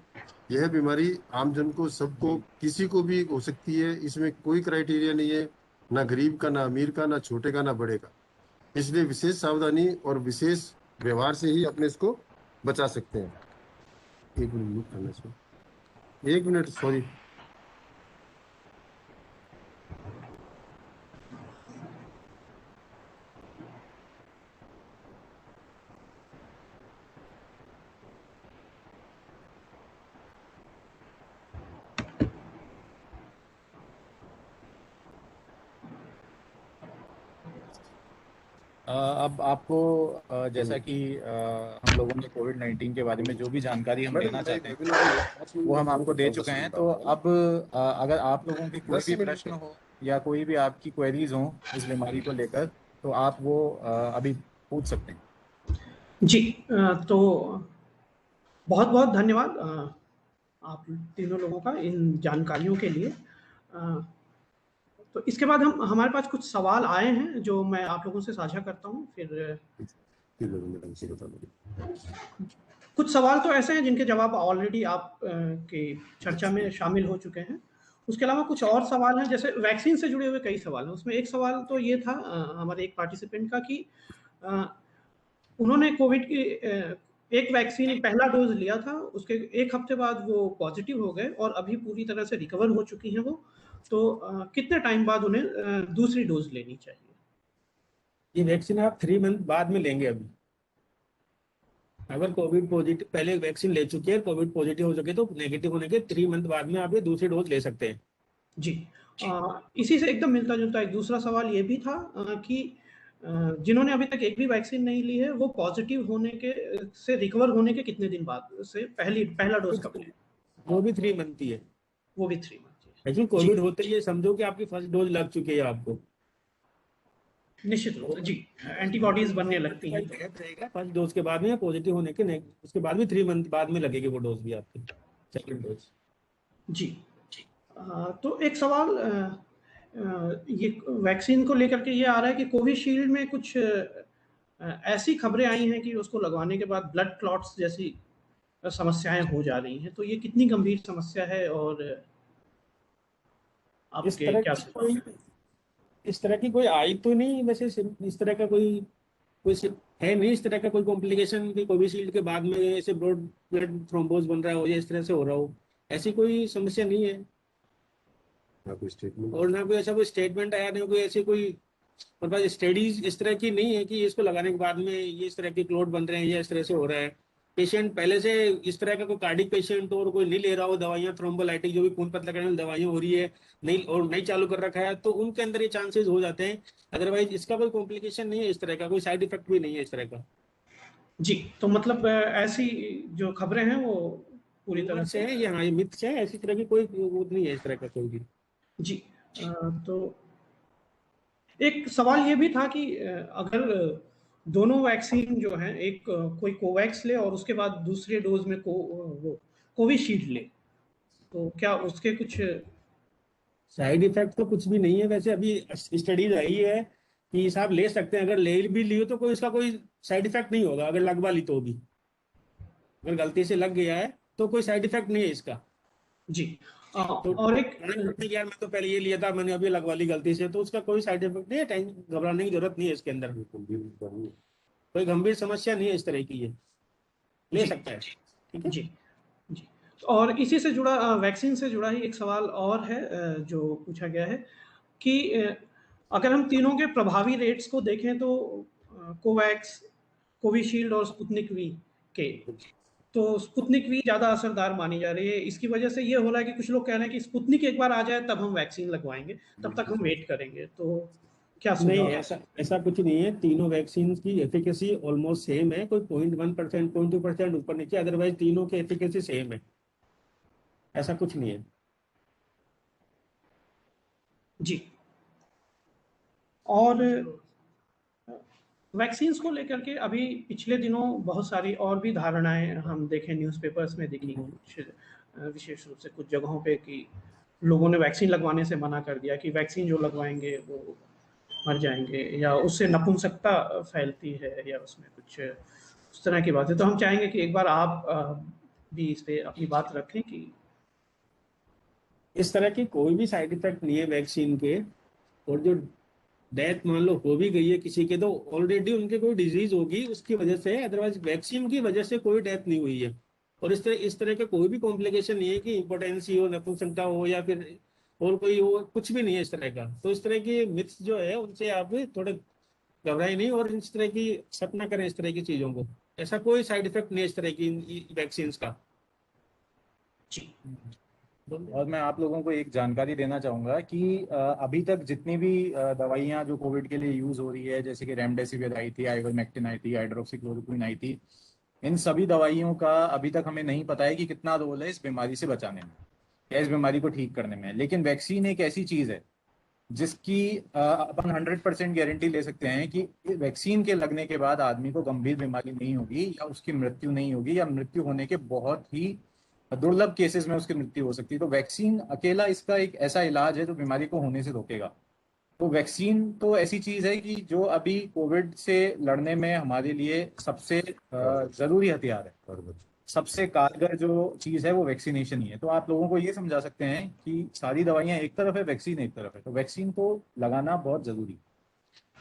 यह बीमारी आमजन को, सबको, किसी को भी हो सकती है। इसमें कोई क्राइटेरिया नहीं है, ना गरीब का, ना अमीर का, ना छोटे का, ना बड़े का। इसलिए विशेष सावधानी और विशेष व्यवहार से ही अपने इसको बचा सकते हैं। एक मिनट सॉरी। अब आपको जैसा कि हम लोगों ने कोविड-19 के बारे में जो भी जानकारी हम देना चाहते हैं वो हम आपको दे चुके हैं। तो अब अगर आप लोगों के कोई भी प्रश्न हो या कोई भी आपकी क्वेरीज हो इस बीमारी को लेकर, तो आप वो अभी पूछ सकते हैं। जी, तो बहुत बहुत धन्यवाद आप तीनों लोगों का इन जानकारियों के लिए। तो इसके बाद हमारे पास कुछ सवाल आए हैं जो मैं आप लोगों से साझा करता हूं। फिर कुछ सवाल तो ऐसे हैं जिनके जवाब ऑलरेडी आप की चर्चा में शामिल हो चुके हैं। उसके अलावा कुछ और सवाल हैं, जैसे वैक्सीन से जुड़े हुए कई सवाल हैं। उसमें एक सवाल तो ये था हमारे एक पार्टिसिपेंट का कि उन्होंने कोविड की एक वैक्सीन पहला डोज लिया था, उसके 1 हफ्ते बाद वो पॉजिटिव हो गए और अभी पूरी तरह से रिकवर हो चुकी हैं वो। तो कितने टाइम बाद उन्हें दूसरी डोज लेनी चाहिए? ये वैक्सीन आप 3 मंथ बाद में लेंगे। अभी अगर कोविड पॉजिटिव पहले वैक्सीन ले चुके हैं, कोविड पॉजिटिव हो चुके तो नेगेटिव होने के 3 मंथ बाद में आप ये दूसरी डोज ले सकते हैं। जी। इसी से एकदम मिलता-जुलता एक दूसरा सवाल ये भी था कि जिन्होंने अभी तक एक भी वैक्सीन नहीं ली है, वो पॉजिटिव होने के से रिकवर होने के कितने दिन बाद से पहला डोज कब लें? वो भी 3 मंथ ही है। वो भी 3 मंथ है। एक्चुअली कोविड होते ही ये समझो कि आपकी फर्स्ट डोज लग चुकी है आपको। निश्चित रूप से जी, एंटीबॉडीज बनने लगती हैं। फर्स्ट डोज के बाद में पॉजिटिव होने के उसके बाद भी 3 मंथ बाद में लगेगी वो डोज भी आपकी, सेकंड डोज। जी। तो एक सवाल ये वैक्सीन को लेकर के ये आ रहा है कि कोविशील्ड में कुछ ऐसी खबरें आई हैं कि उसको लगवाने के बाद ब्लड क्लॉट्स जैसी समस्याएं हो जा रही हैं, तो ये कितनी गंभीर समस्या है और आपके क्या इस तरह की कोई आई तो नहीं, वैसे इस तरह का कोई है नहीं, इस तरह का कोई कॉम्प्लिकेशन कि कोविशील्ड के बाद में ऐसे ब्लड थ्रोम्बोज बन रहा हो या इस तरह से हो रहा हो, ऐसी कोई समस्या नहीं है। और ना कोई ऐसा कोई स्टेटमेंट आया, ना कोई ऐसी कोई स्टडीज इस तरह की नहीं है कि इसको लगाने के बाद में ये इस तरह के क्लोट बन रहे हैं या इस तरह से हो रहा है। पेशेंट पहले से इस तरह का कोई कार्डिक पेशेंट और कोई नहीं ले रहा हो दवाइयाँ, थ्रोम्बोलाइटिक जो भी खून पतला करने वाली दवाइयाँ हो रही है नहीं चालू कर रखा है, तो उनके अंदर ये चांसेस हो जाते हैं। अदरवाइज इसका कोई कॉम्प्लिकेशन नहीं है, इस तरह का कोई साइड इफेक्ट भी नहीं है इस तरह का। जी, तो मतलब ऐसी जो खबरें हैं वो पूरी तरह से है, ये हाँ ये मिथ्स है, ऐसी तरह की कोई वो नहीं है इस तरह का कोई भी। जी। तो एक सवाल ये भी था कि अगर दोनों वैक्सीन जो है, एक कोई कोवैक्स ले और उसके बाद दूसरे डोज में वो कोविशील्ड ले, तो क्या उसके कुछ साइड इफेक्ट तो कुछ भी नहीं है। वैसे अभी स्टडीज आई है कि आप ले सकते हैं, अगर ले भी लियो तो कोई इसका कोई साइड इफेक्ट नहीं होगा। अगर लगवा ली तो भी, अगर गलती से लग गया है तो कोई साइड इफेक्ट नहीं है इसका। जी। तो और एक यार मैं तो पहले ये लिया था, मैंने अभी लगवा ली गलती से, तो उसका कोई साइड इफेक्ट नहीं है, टेंशन घबराने की जरूरत नहीं है इसके अंदर। कोई गंभीर समस्या नहीं है इस तरह की, ये ले सकता है। ठीक है जी। जी। और इसी से जुड़ा वैक्सीन से जुड़ा ही एक सवाल और है जो पूछा गया है कि अगर हम तीनों के प्रभावी रेट्स को देखें तो कोवैक्स, कोविशील्ड और स्पुतनिक वी के, तो स्पुतनिक वी ज़्यादा असरदार मानी जा रही है। इसकी वजह से ये हो रहा है कि कुछ लोग कह रहे हैं कि स्पुतनिक एक बार आ जाए तब हम वैक्सीन लगवाएंगे, तब तक हम वेट करेंगे। तो क्या नहीं, ऐसा कुछ नहीं है। तीनों वैक्सीन की एफिकेसी ऑलमोस्ट सेम है, कोई 0.1% 0.2% ऊपर नीचे, अदरवाइज तीनों की एफिकेसी सेम है, ऐसा कुछ नहीं है। जी। और वैक्सीन्स को लेकर के अभी पिछले दिनों बहुत सारी और भी धारणाएं हम देखें, न्यूज़पेपर्स में देखी कुछ विशेष रूप से कुछ जगहों पे कि लोगों ने वैक्सीन लगवाने से मना कर दिया कि वैक्सीन जो लगवाएंगे वो मर जाएंगे या उससे नपुंसकता फैलती है या उसमें कुछ उस तरह की बात है। तो हम चाहेंगे कि एक बार आप भी इस पे अपनी बात रखें कि इस तरह की कोई भी साइड इफेक्ट नहीं है वैक्सीन के। और जो डेथ मान लो हो भी गई है किसी के, तो ऑलरेडी उनके कोई डिजीज होगी उसकी वजह से, अदरवाइज वैक्सीन की वजह से कोई डेथ नहीं हुई है। और इस तरह के कोई भी कॉम्प्लिकेशन नहीं है कि इम्पोर्टेंसी हो, नपुंसकता हो या फिर और कोई हो, कुछ भी नहीं है इस तरह का। तो इस तरह की मिथ्स जो है उनसे आप थोड़े घबराए नहीं और इस तरह की शक ना करें इस तरह की चीजों को। ऐसा कोई साइड इफेक्ट नहीं है इस तरह की वैक्सीन का। और मैं आप लोगों को एक जानकारी देना चाहूँगा कि अभी तक जितनी भी दवाइयाँ जो कोविड के लिए यूज़ हो रही है, जैसे कि रेमडेसिविर आई थी, आइवरमेक्टिन आई थी, हाइड्रोक्सीक्लोरोक्विन आई थी, इन सभी दवाइयों का अभी तक हमें नहीं पता है कि कितना रोल है इस बीमारी से बचाने में या इस बीमारी को ठीक करने में। लेकिन वैक्सीन एक ऐसी चीज़ है जिसकी अपन 100% गारंटी ले सकते हैं कि वैक्सीन के लगने के बाद आदमी को गंभीर बीमारी नहीं होगी या उसकी मृत्यु नहीं होगी, या मृत्यु होने के बहुत ही दुर्लभ केसेस में उसकी मृत्यु हो सकती है। तो वैक्सीन अकेला इसका एक ऐसा इलाज है जो बीमारी को होने से रोकेगा। तो वैक्सीन तो ऐसी चीज है कि जो अभी कोविड से लड़ने में हमारे लिए सबसे जरूरी हथियार है, सबसे कारगर जो चीज है वो वैक्सीनेशन ही है। तो आप लोगों को ये समझा सकते हैं कि सारी दवाइयां एक तरफ है, वैक्सीन एक तरफ है, तो वैक्सीन को लगाना बहुत जरूरी है।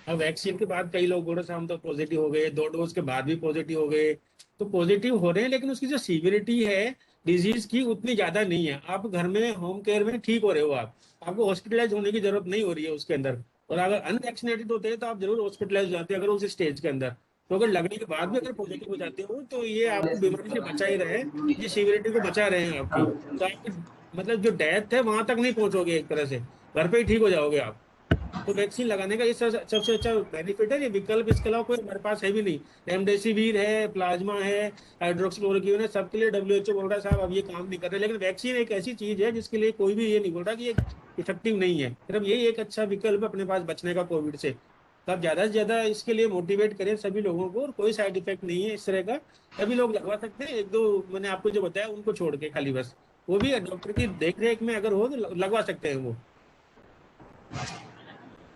अब वैक्सीन के बाद कई लोग बोल रहे हम तो पॉजिटिव हो गए, 2 डोज के बाद भी पॉजिटिव हो गए। तो पॉजिटिव हो रहे हैं, लेकिन उसकी जो सीवियरिटी है डिजीज की उतनी ज्यादा नहीं है। आप घर में होम केयर में ठीक हो रहे हो, आपको हॉस्पिटलाइज होने की जरूरत नहीं हो रही है उसके अंदर। और अगर अनवैक्सीनेटेड होते हैं तो आप जरूर हॉस्पिटलाइज हो जाते हैं अगर उस स्टेज के अंदर। तो अगर लगने के बाद भी अगर पॉजिटिव हो जाते हो तो ये आपको बीमारी से बचा ही रहे, ये सीवियरिटी को बचा रहे हैं आपकी। तो आपकी मतलब जो डेथ है वहां तक नहीं पहुंचोगे, एक तरह से घर पे ही ठीक हो जाओगे आप। तो वैक्सीन लगाने का ये सबसे अच्छा बेनिफिट है। ये विकल्प इसके अलावा कोई हमारे पास है भी नहीं। रेमडेसिविर है, प्लाज्मा है, हाइड्रोक्सीक्लोरोक्विन है, सबके लिए WHO बोल रहा है साहब अब ये काम नहीं कर रहे। लेकिन वैक्सीन एक ऐसी चीज है जिसके लिए कोई भी ये नहीं बोल रहा कि ये इफेक्टिव नहीं है। सिर्फ यही एक अच्छा विकल्प है अपने पास बचने का कोविड से। तो आप ज्यादा से ज्यादा इसके लिए मोटिवेट करें सभी लोगों को, और कोई साइड इफेक्ट नहीं है इस तरह का। सभी लोग लगवा सकते हैं, 1-2 मैंने आपको जो बताया उनको छोड़ के खाली, बस वो भी डॉक्टर की देख रेख में अगर हो तो लगवा सकते हैं वो।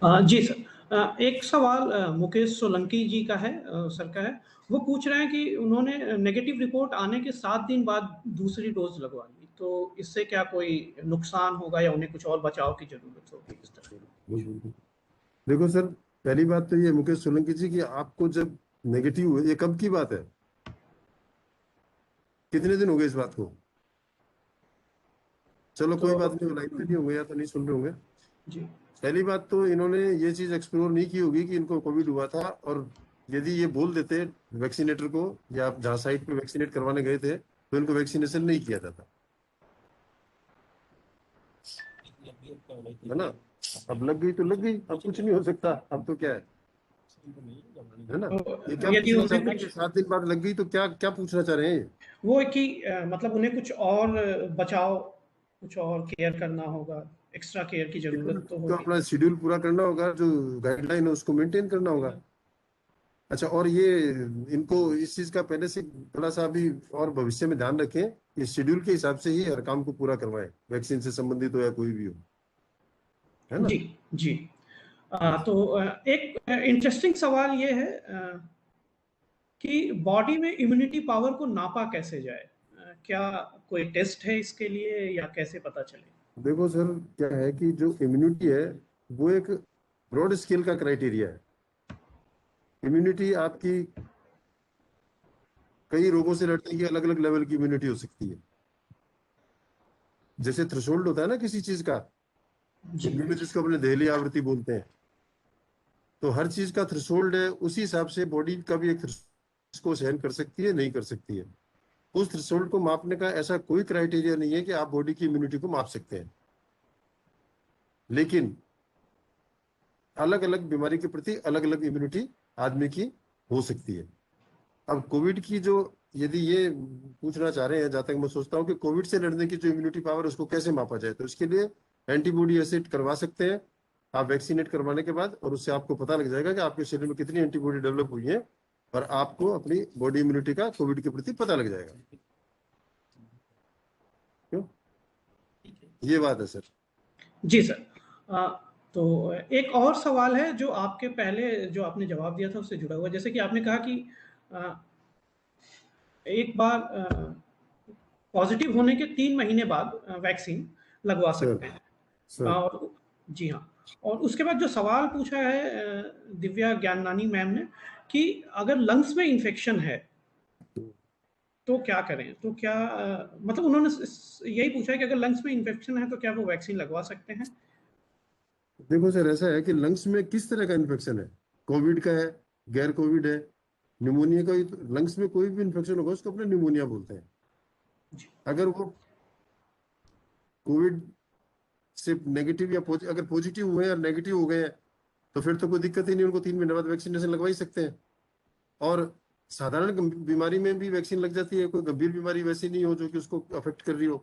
जी सर, एक सवाल मुकेश सोलंकी जी का है, सर का है। वो पूछ रहे हैं कि उन्होंने नेगेटिव रिपोर्ट आने के 7 दिन बाद दूसरी डोज लगवा ली, तो इससे क्या कोई नुकसान होगा या उन्हें कुछ और बचाव की जरूरत होगी इस तरह? देखो सर, पहली बात तो ये मुकेश सोलंकी जी कि आपको जब नेगेटिव हुए, ये कब की बात है, कितने दिन हो गए इस बात को? चलो कोई बात नहीं, लाइन पे नहीं होंगे या तो नहीं सुन रहे होंगे जी। पहली बात तो इन्होंने ये चीज एक्सप्लोर नहीं की होगी कि इनको कोविड हुआ था, और यदि ये बोल देते वैक्सीनेटर को या आप जहाँ साइट पे वैक्सीनेट करवाने गए थे तो इनको वैक्सीनेशन नहीं किया जाता, है ना। अब लग गई तो लग गई, अब कुछ नहीं हो सकता, अब तो क्या है ना। ये क्या यदि पूछना उन्हें चाहते हैं कुछ कि 7 दिन बाद लग गई तो क्या क्या पूछना चाह रहे हैं? वो कि मतलब उन्हें कुछ और बचाव, कुछ और केयर करना होगा, एक्स्ट्रा केयर की जरूरत तो तो होगी। अपना शेड्यूल पूरा करना होगा, जो गाइडलाइन है उसको मेंटेन करना होगा। अच्छा, और ये इनको इस चीज का पहले से थोड़ा सा अभी और भविष्य में ध्यान रखें कि शेड्यूल के हिसाब से ही हर काम को पूरा करवाएं, वैक्सीन से संबंधित हो या कोई भी हो, है ना। जी जी। तो एक इंटरेस्टिंग सवाल ये है कि बॉडी में इम्यूनिटी पावर को नापा कैसे जाए? क्या कोई टेस्ट है इसके लिए या कैसे पता चले? देखो सर, क्या है कि जो इम्यूनिटी है वो एक ब्रॉड स्केल का क्राइटेरिया है। इम्यूनिटी आपकी कई रोगों से लड़ने की अलग अलग लेवल की इम्यूनिटी हो सकती है। जैसे थ्रेशोल्ड होता है ना किसी चीज का, जिसको अपने देहली आवृत्ति बोलते हैं, तो हर चीज का थ्रेशोल्ड है, उसी हिसाब से बॉडी का भी एक इसको सहन कर सकती है, नहीं कर सकती है। उस थ्रेशोल्ड को मापने का ऐसा कोई क्राइटेरिया नहीं है कि आप बॉडी की इम्यूनिटी को माप सकते हैं, लेकिन अलग अलग बीमारी के प्रति अलग अलग इम्यूनिटी आदमी की हो सकती है। अब कोविड की जो, यदि ये पूछना चाह रहे हैं, जहां तक मैं सोचता हूँ कि कोविड से लड़ने की जो इम्यूनिटी पावर उसको कैसे मापा जाए, तो इसके लिए एंटीबॉडी एसिड करवा सकते हैं आप वैक्सीनेट करवाने के बाद, और उससे आपको पता लग जाएगा कि आपके शरीर में कितनी एंटीबॉडी डेवलप हुई है, और आपको अपनी बॉडी इम्यूनिटी का कोविड के प्रति पता लग जाएगा। क्यों? ये बात है सर। जी सर। तो एक और सवाल है जो आपके पहले जो आपने जवाब दिया था उससे जुड़ा हुआ, जैसे कि आपने कहा कि एक बार पॉजिटिव होने के 3 महीने बाद वैक्सीन लगवा सकते हैं। और जी हाँ, और उसके बाद जो सवाल पूछा है दिव्या ज्ञाननानी मैम ने कि अगर लंग्स में इन्फेक्शन है तो क्या करें? तो क्या मतलब उन्होंने यही पूछा है कि अगर लंग्स में इन्फेक्शन है तो क्या वो वैक्सीन लगवा सकते हैं? देखो सर, ऐसा है कि लंग्स में किस तरह का इन्फेक्शन है, कोविड का है, गैर कोविड है, निमोनिया का, लंग्स में कोई भी इन्फेक्शन होगा उसको अपने निमोनिया बोलते हैं। अगर वो कोविड से नेगेटिव या अगर पॉजिटिव हुए और नेगेटिव हो गए तो फिर तो कोई दिक्कत ही नहीं, उनको 3 महीने बाद वैक्सीनेशन लगवा ही सकते हैं। और साधारण बीमारी में भी वैक्सीन लग जाती है, कोई गंभीर बीमारी वैसी नहीं हो जो कि उसको अफेक्ट कर रही हो।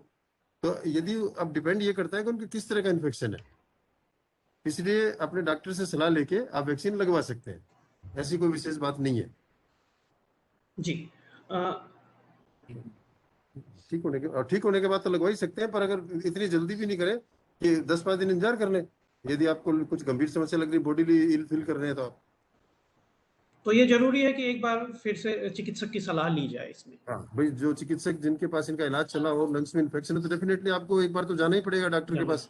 तो यदि अब डिपेंड ये करता है कि उनके किस तरह का इन्फेक्शन है, इसलिए अपने डॉक्टर से सलाह लेके आप वैक्सीन लगवा सकते हैं, ऐसी कोई विशेष बात नहीं है। जी। ठीक होने के बाद तो लगवा ही सकते हैं, पर अगर इतनी जल्दी भी नहीं करें कि 10-5 दिन इंतजार कर लें, यदि आपको कुछ गंभीर समस्या लग रही, बॉडी इल फील कर रहे हैं तो ये जरूरी है कि एक बार फिर से चिकित्सक की सलाह ली जाए इसमें। हाँ भाई, जो चिकित्सक जिनके पास इनका इलाज चला हो, लंग्स में इन्फेक्शन है, तो डेफिनेटली आपको एक बार तो जाना ही पड़ेगा डॉक्टर के पास।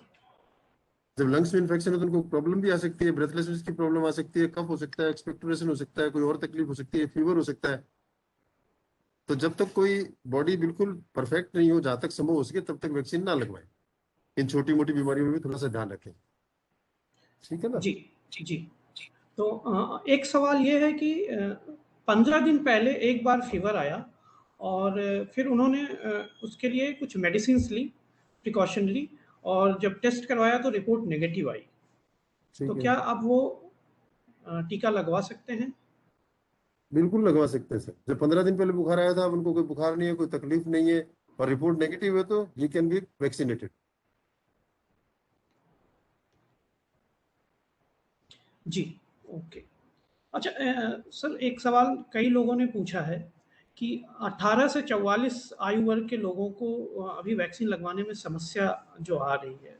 जब लंग्स में इन्फेक्शन है तो उनको प्रॉब्लम भी आ सकती है, ब्रेथलेसनेस की प्रॉब्लम आ सकती है, कफ हो सकता है, एक्सपेक्टोरेशन हो सकता है, कोई और तकलीफ हो सकती है, फीवर हो सकता है। तो जब तक कोई बॉडी बिल्कुल परफेक्ट नहीं हो, जहां तक संभव हो सके तब तक वैक्सीन ना लगवाएं। इन छोटी मोटी बीमारियों में भी थोड़ा सा ध्यान रखें, ठीक है ना? जी जी। तो एक सवाल ये है कि 15 दिन पहले एक बार फीवर आया और फिर उन्होंने उसके लिए कुछ मेडिसिन ली, प्रिकॉशन ली, और जब टेस्ट करवाया तो रिपोर्ट नेगेटिव आई। तो क्या अब वो टीका लगवा सकते हैं? बिल्कुल लगवा सकते हैं सर। जब 15 दिन पहले बुखार आया था, अब उनको कोई बुखार नहीं है, कोई तकलीफ नहीं है और रिपोर्ट नेगेटिव है, तो ही कैन बी वैक्सीनेटेड। जी, ओके। अच्छा सर, एक सवाल कई लोगों ने पूछा है कि 18 से 44 आयु वर्ग के लोगों को अभी वैक्सीन लगवाने में समस्या जो आ रही है,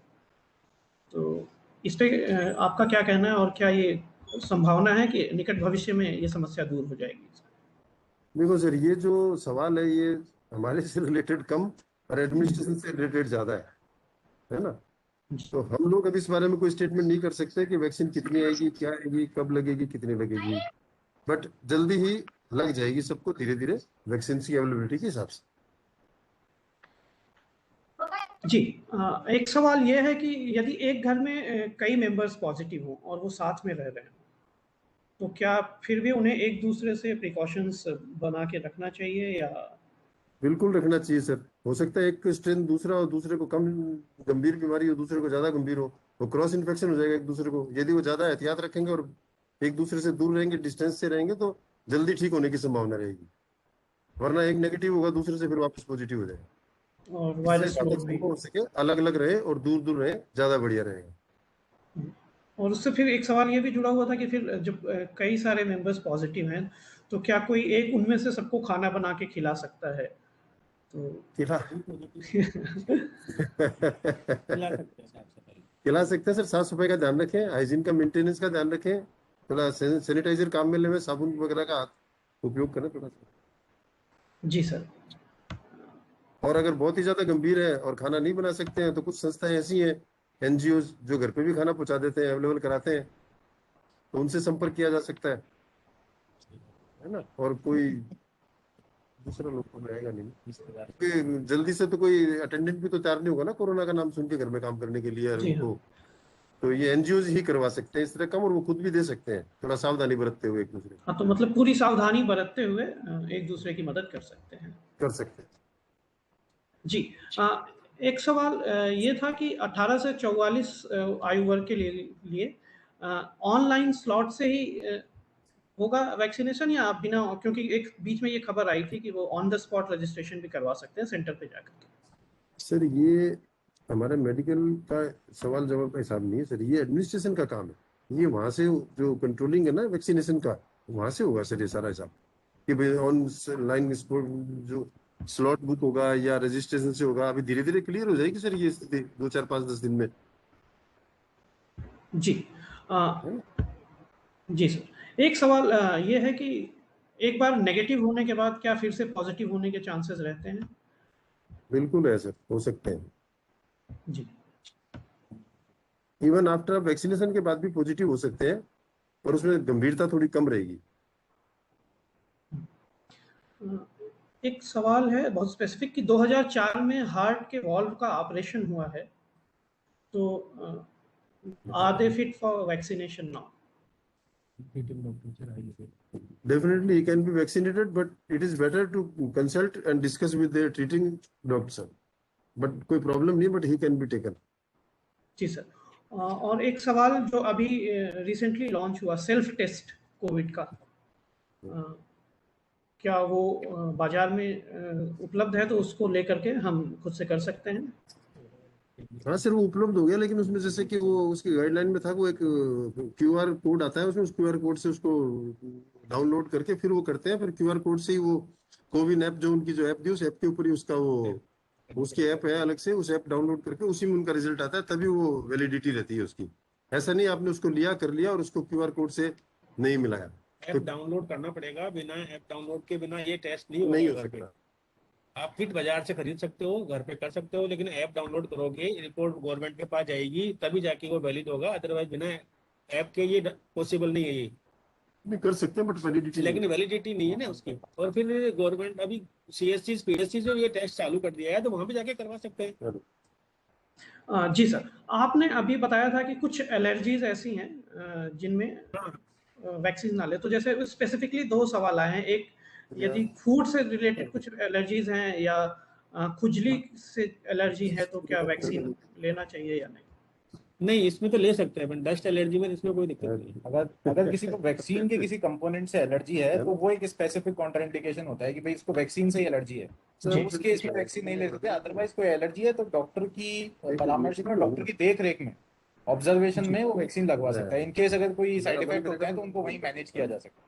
तो इस पे आपका क्या कहना है, और क्या ये संभावना है कि निकट भविष्य में ये समस्या दूर हो जाएगी? देखो सर, ये जो सवाल है ये हमारे से रिलेटेड कम और एडमिनिस्ट्रेशन से रिलेटेड ज्यादा है ना? तो हम लोग अभी इस बारे में कोई स्टेटमेंट नहीं कर सकते कि वैक्सीन कितनी आएगी, क्या आएगी, कब लगेगी, कितनी लगेगी, बट जल्दी ही लग जाएगी सबको, धीरे धीरे वैक्सीन की अवेलेबिलिटी के हिसाब से। जी, एक सवाल ये है कि यदि एक घर में कई मेंबर्स पॉजिटिव हों और वो साथ में रह रहे हैं, तो क्या फिर भी उन्हें एक दूसरे से प्रिकॉशंस बना के रखना चाहिए या? बिल्कुल रखना चाहिए सर। हो सकता है एक स्ट्रेन दूसरा और दूसरे को कम गंभीर बीमारी हो, दूसरे को ज्यादा गंभीर हो, वो क्रॉस इन्फेक्शन हो जाएगा एक दूसरे को। यदि वो ज्यादा एहतियात रखेंगे और एक दूसरे से दूर रहेंगे, डिस्टेंस से रहेंगे, तो जल्दी ठीक होने की संभावना रहेगी। वरना एक नेगेटिव होगा, दूसरे से फिर वापस पॉजिटिव हो जाएगा। और वायरस हो सके अलग अलग रहे और दूर दूर रहे, ज्यादा बढ़िया रहेगा। और उससे फिर एक सवाल ये भी जुड़ा हुआ था कि फिर जब कई सारे मेंबर्स पॉजिटिव हैं, तो क्या कोई एक उनमें से सबको खाना बना के खिला सकता है? तो खिला सकते हैं सर। साफ सफाई का ध्यान रखें, हाइजीन का, मेंटेनेंस का ध्यान रखें, थोड़ा सैनिटाइजर काम में लें, साबुन वगैरह का उपयोग करें थोड़ा सा। जी सर। और अगर बहुत ही ज्यादा गंभीर है और खाना नहीं बना सकते हैं, तो कुछ संस्थाएं ऐसी हैं, एनजीओ, जो घर पे भी खाना पहुंचा देते हैं, अवेलेबल कराते हैं, तो उनसे संपर्क किया जा सकता है ना? और कोई दूसरा लोग तो रहेगा नहीं, क्योंकि जल्दी से तो कोई अटेंडेंट भी तो तैयार नहीं होगा ना कोरोना का नाम सुन के घर में काम करने के लिए उनको। तो ये एनजीओ ही करवा सकते हैं इस तरह काम, और वो खुद भी दे सकते हैं, थोड़ा सावधानी बरतते हुए एक दूसरे। हाँ, तो मतलब पूरी सावधानी बरतते हुए एक दूसरे की मदद कर सकते हैं। जी, एक सवाल ये था कि 18 से 44 आयु वर्ग के लिए ऑनलाइन स्लॉट से ही होगा वैक्सीनेशन, या आप बिना, क्योंकि एक बीच में ये खबर आई थी कि वो ऑन द स्पॉट रजिस्ट्रेशन भी करवा सकते हैं सेंटर पे जाकर के? सर, ये हमारा मेडिकल का सवाल जवाब का हिसाब नहीं है सर, ये एडमिनिस्ट्रेशन का काम है। ये वहां से जो कंट्रोलिंग है ना वैक्सीनेशन का, वहां से होगा सर ये सारा हिसाब, कि भाई ऑनलाइन जो स्लॉट बुक होगा या रजिस्ट्रेशन से होगा। अभी धीरे धीरे क्लियर हो जाएगी सर ये स्थिति, 2, 4, 5, 10 दिन में। जी जी सर, एक सवाल ये है कि एक बार नेगेटिव होने के बाद क्या फिर से पॉजिटिव होने के चांसेस रहते हैं? बिल्कुल है सर, हो सकते हैं जी। इवन आफ्टर वैक्सीनेशन के बाद भी पॉजिटिव हो सकते हैं, पर उसमें गंभीरता थोड़ी कम रहेगी। एक सवाल है बहुत स्पेसिफिक कि 2004 में हार्ट के वॉल्व का ऑपरेशन हुआ है, तो are they fit for vaccination now? Definitely he can be vaccinated, but it is better to consult and discuss with the treating doctor. But कोई प्रॉब्लम नहीं, but he can be taken. जी सर। और एक सवाल जो अभी रिसेंटली लॉन्च हुआ, सेल्फ टेस्ट कोविड का, क्या वो बाजार में उपलब्ध है? तो उसको लेकर के हम खुद से कर सकते हैं? हाँ सर, वो उपलब्ध हो गया, लेकिन उसमें जैसे कि वो उसकी गाइडलाइन में था, वो एक क्यूआर कोड आता है उसमें, उस क्यूआर कोड से उसको डाउनलोड करके फिर वो करते हैं, फिर क्यूआर कोड से ही वो कोविन ऐप, जो उनकी जो ऐप दी, उस ऐप के ऊपर ही उसका वो उसकी ऐप है अलग से, उस ऐप डाउनलोड करके उसी में उनका रिजल्ट आता है, तभी वो वैलिडिटी रहती है उसकी। ऐसा नहीं आपने उसको लिया, कर लिया और उसको क्यूआर कोड से नहीं मिलाया। ऐप डाउनलोड करना पड़ेगा, बिना ऐप डाउनलोड के बिना ये टेस्ट नहीं हो सकता। आप किट बाजार से खरीद सकते हो, घर पे कर सकते हो, लेकिन ऐप डाउनलोड करोगे, रिपोर्ट गवर्नमेंट के पास जाएगी, तभी जाके वो वैलिड होगा, अदरवाइज बिना ऐप के ये पॉसिबल नहीं है ये। नहीं कर सकते हैं बट वैलिडिटी लेकिन वैलिडिटी नहीं है ना उसकी। और फिर गवर्नमेंट अभी CSC PSC से ये टेस्ट चालू कर दिया है, तो वहां पे जाके करवा सकते हैं। जी सर, आपने अभी बताया था कि कुछ एलर्जीज ऐसी हैं जिनमें वैक्सीन ना ले, तो जैसे स्पेसिफिकली 2 सवाल आए हैं। एक, यदि फूड से रिलेटेड कुछ एलर्जीज हैं या खुजली से एलर्जी है तो क्या वैक्सीन लेना चाहिए या नहीं? नहीं, इसमें तो ले सकते हैं, डस्ट एलर्जी में इसमें कोई दिक्कत नहीं। अगर किसी को वैक्सीन के किसी कंपोनेंट से एलर्जी है तो वो एक स्पेसिफिक कॉन्ट्राइंडिकेशन होता है कि भाई इसको वैक्सीन से ही एलर्जी है, तो उस केस में वैक्सीन नहीं ले सकते। अदरवाइज कोई एलर्जी है तो डॉक्टर की परामर्श में, डॉक्टर की देख रेख में, ऑब्जर्वेशन में वो वैक्सीन लगवा सकता है। इन केस अगर कोई साइड इफेक्ट होता है तो उनको वहीं मैनेज किया जा सकता है।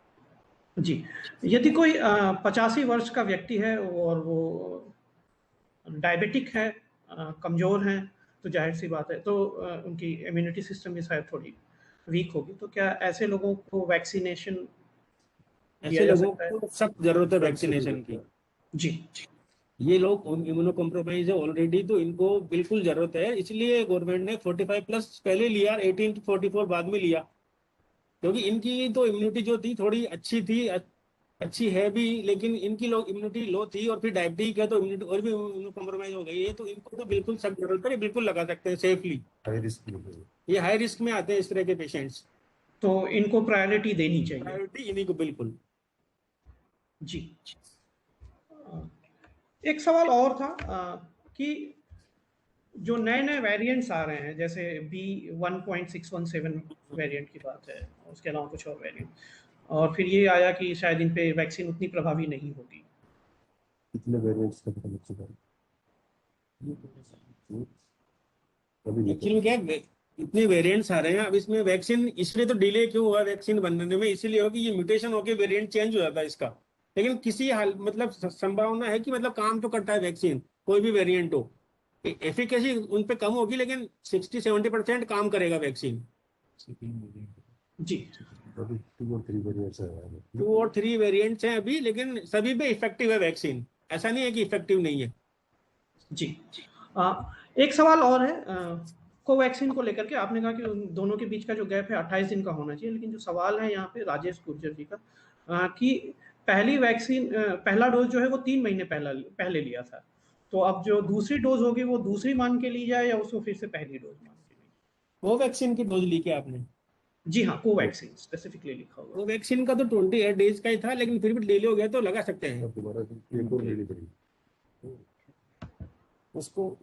जी, यदि कोई 85 वर्ष का व्यक्ति है और वो डायबिटिक है, कमजोर है, तो जाहिर सी बात है तो उनकी इम्यूनिटी सिस्टम भी शायद थोड़ी वीक होगी, तो क्या ऐसे लोगों को वैक्सीनेशन ऐसे लोगों को सख्त जरूरत है वैक्सीनेशन की। जी, ये लोग इम्यूनो कॉम्प्रोमाइज है ऑलरेडी, तो इनको बिल्कुल जरूरत है। इसलिए गवर्नमेंट ने 45+ पहले लिया, 18 to 44 बाद में लिया, क्योंकि इनकी तो इम्यूनिटी जो थी थोड़ी अच्छी थी, अच्छी है भी, लेकिन इनकी लोग इम्यूनिटी लो थी, और फिर डायबिटीज है तो इम्यूनिटी और भी इम्यूनो कॉम्प्रोमाइज हो गई है, तो इनको तो बिल्कुल सख्त जरूरत है, बिल्कुल लगा सकते हैं सेफली। ये हाई रिस्क में आते हैं इस तरह के पेशेंट्स, तो इनको प्रायोरिटी देनी चाहिए। प्रायोरिटी इन्हीं को बिल्कुल। जी, एक सवाल और था कि जो नए नए वेरिएंट्स आ रहे हैं, जैसे B1.617 वेरिएंट की बात है, उसके अलावा कुछ और वेरिएंट, और फिर ये आया कि शायद इन पे वैक्सीन उतनी प्रभावी नहीं होगी। कितने वेरिएंट्स का पता लग चुका है? एक्चुअली क्या है, इतने वेरिएंट्स आ रहे हैं, अब इसमें वैक्सीन इसलिए तो डिले क्यों हुआ वैक्सीन बनने में, इसीलिए हो कि ये म्यूटेशन होकर वेरिएंट चेंज हो जाता है इसका। लेकिन किसी हाल मतलब संभावना है कि मतलब काम तो करता है वैक्सीन, कोई भी वेरिएंट हो, एफिकेसी उन पे कम होगी लेकिन 60-70% काम करेगा वैक्सीन। जी, 2 और 3 वेरिएंट्स हैं। 2 और 3 वेरिएंट्स हैं अभी, लेकिन सभी पे इफेक्टिव है वैक्सीन, ऐसा नहीं है कि इफेक्टिव नहीं है। जी, एक सवाल और है कोवैक्सीन को लेकर के। आपने कहा कि उन दोनों के बीच का जो गैप है 28 दिन का होना चाहिए, लेकिन जो सवाल है यहाँ पे राजेश गुर्जर जी का कि पहली वैक्सीन पहला डोज जो है वो 3 महीने पहले लिया था, तो अब जो दूसरी डोज होगी वो दूसरी मान के ली जाए या उसको फिर से पहली डोज मान के ली? कोवैक्सीन की डोज ली क्या आपने? जी हाँ, कोवैक्सीन स्पेसिफिकली लिखा हुआ। कोवैक्सीन का तो 28 डेज का ही था, लेकिन फिर भी डिले हो गया तो लगा सकते हैं उसको।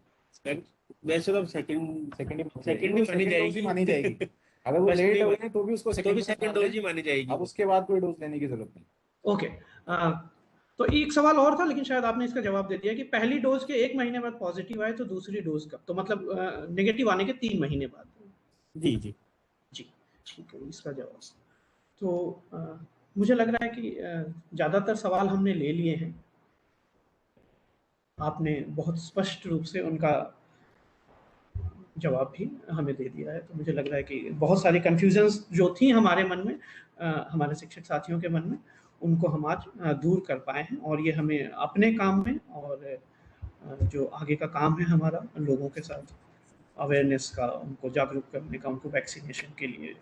वैसे तो सेकंड ही मानी जाएगी अगर वो लेट हो गए तो भी उसको सेकंड डोज ही मानी जाएगी। अब उसके बाद कोई डोज लेने की जरूरत नहीं। ओके, तो एक सवाल और था, लेकिन शायद आपने इसका जवाब दे दिया कि पहली डोज के 1 महीने बाद पॉजिटिव आए तो दूसरी डोज कब, तो मतलब नेगेटिव आने के 3 महीने बाद। जी जी जी, ठीक है, इसका जवाब। तो मुझे लग रहा है कि ज़्यादातर सवाल हमने ले लिए हैं, आपने बहुत स्पष्ट रूप से उनका जवाब भी हमें दे दिया है। तो मुझे लग रहा है कि बहुत सारी कन्फ्यूजन्स जो थी हमारे मन में, हमारे शिक्षक साथियों के मन में, उनको हम आज दूर कर पाए हैं, और ये हमें अपने काम में और जो आगे का काम है हमारा लोगों के साथ अवेयरनेस का, उनको जागरूक करने का, उनको वैक्सीनेशन के लिए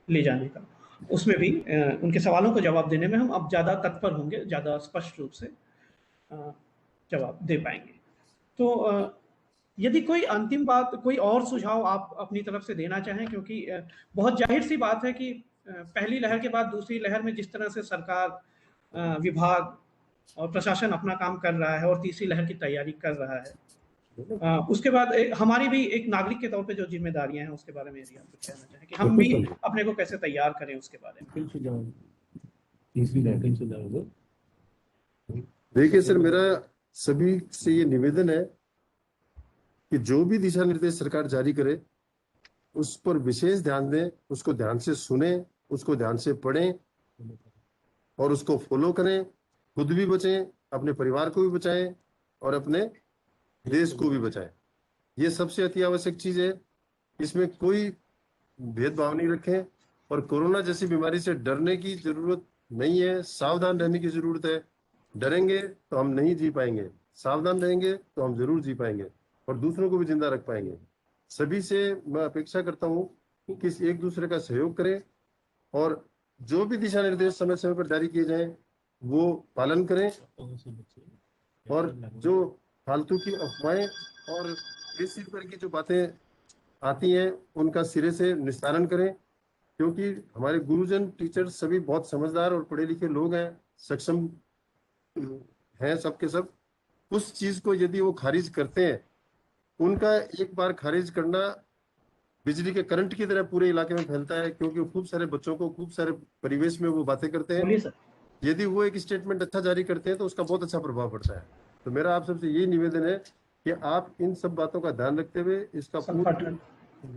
ले जाने का, उसमें भी उनके सवालों को जवाब देने में हम अब ज़्यादा तत्पर होंगे, ज़्यादा स्पष्ट रूप से जवाब दे पाएंगे। तो यदि कोई अंतिम बात, कोई और सुझाव आप अपनी तरफ से देना चाहें, क्योंकि बहुत जाहिर सी बात है कि पहली लहर के बाद दूसरी लहर में जिस तरह से सरकार, विभाग और प्रशासन अपना काम कर रहा है और तीसरी लहर की तैयारी कर रहा है, उसके बाद हमारी भी एक नागरिक के तौर पे जो जिम्मेदारियां हैं उसके बारे में यदि आप कुछ कहना चाहें कि हम भी अपने को कैसे तैयार करें उसके बारे में। देखिए सर, मेरा सभी से ये निवेदन है कि जो भी दिशा निर्देश सरकार जारी करे उस पर विशेष ध्यान दें, उसको ध्यान से सुने, उसको ध्यान से पढ़ें और उसको फॉलो करें। खुद भी बचें, अपने परिवार को भी बचाएं और अपने देश को भी बचाएं। ये सबसे अति आवश्यक चीज है, इसमें कोई भेदभाव नहीं रखें। और कोरोना जैसी बीमारी से डरने की जरूरत नहीं है, सावधान रहने की जरूरत है। डरेंगे तो हम नहीं जी पाएंगे, सावधान रहेंगे तो हम जरूर जी पाएंगे और दूसरों को भी जिंदा रख पाएंगे। सभी से मैं अपेक्षा करता हूँ कि एक दूसरे का सहयोग करें और जो भी दिशा निर्देश समय समय पर जारी किए जाएं वो पालन करें और जो फालतू की अफवाहें और इस पर की जो बातें आती हैं उनका सिरे से निस्तारण करें, क्योंकि हमारे गुरुजन टीचर सभी बहुत समझदार और पढ़े लिखे लोग हैं, सक्षम हैं सबके सब। उस चीज को यदि वो खारिज करते हैं, उनका एक बार खारिज करना बिजली के करंट की तरह पूरे इलाके में फैलता है, क्योंकि खूब सारे बच्चों को खूब सारे परिवेश में वो बातें करते हैं। बोलिए सर। यदि वो एक स्टेटमेंट अच्छा जारी करते हैं तो उसका बहुत अच्छा प्रभाव पड़ता है। तो मेरा आप सबसे यही निवेदन है कि आप इन सब बातों का ध्यान रखते हुए इसका पूर्ण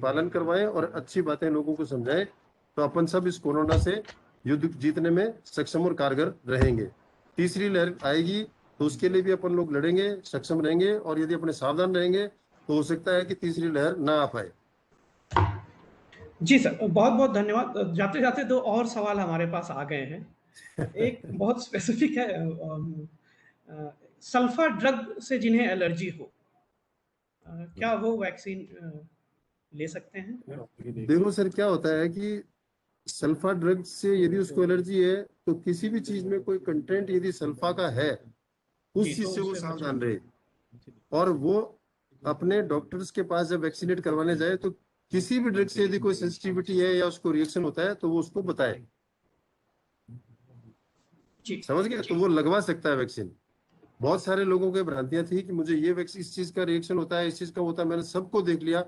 पालन करवाएं और अच्छी बातें लोगों को समझाएं, तो अपन सब इस कोरोना से युद्ध जीतने में सक्षम और कारगर रहेंगे। तीसरी लहर आएगी तो उसके लिए भी अपन लोग लड़ेंगे, सक्षम रहेंगे, और यदि अपने सावधान रहेंगे तो हो सकता है कि तीसरी लहर ना आ पाए। जी सर, बहुत बहुत धन्यवाद। जाते जाते दो और सवाल हमारे पास आ गए हैं। एक बहुत स्पेसिफिक है, सल्फा ड्रग से जिन्हें एलर्जी हो, क्या वो वैक्सीन ले सकते हैं? देखो सर, क्या होता है कि सल्फा ड्रग से यदि उसको एलर्जी है तो किसी भी चीज में कोई कंटेंट यदि सल्फा का है, उस चीज से वो सावधान रहे और वो अपने डॉक्टर्स के पास जब वैक्सीनेट करवाने जाए तो किसी भी ड्रग से यदि कोई सेंसिटिविटी है या उसको रिएक्शन होता है तो वो उसको बताए। समझ गए? तो वो लगवा सकता है वैक्सीन। बहुत सारे लोगों को भ्रांतियां थी कि मुझे ये वैक्सीन, इस चीज का रिएक्शन होता है, इस चीज का होता है। मैंने सबको देख लिया,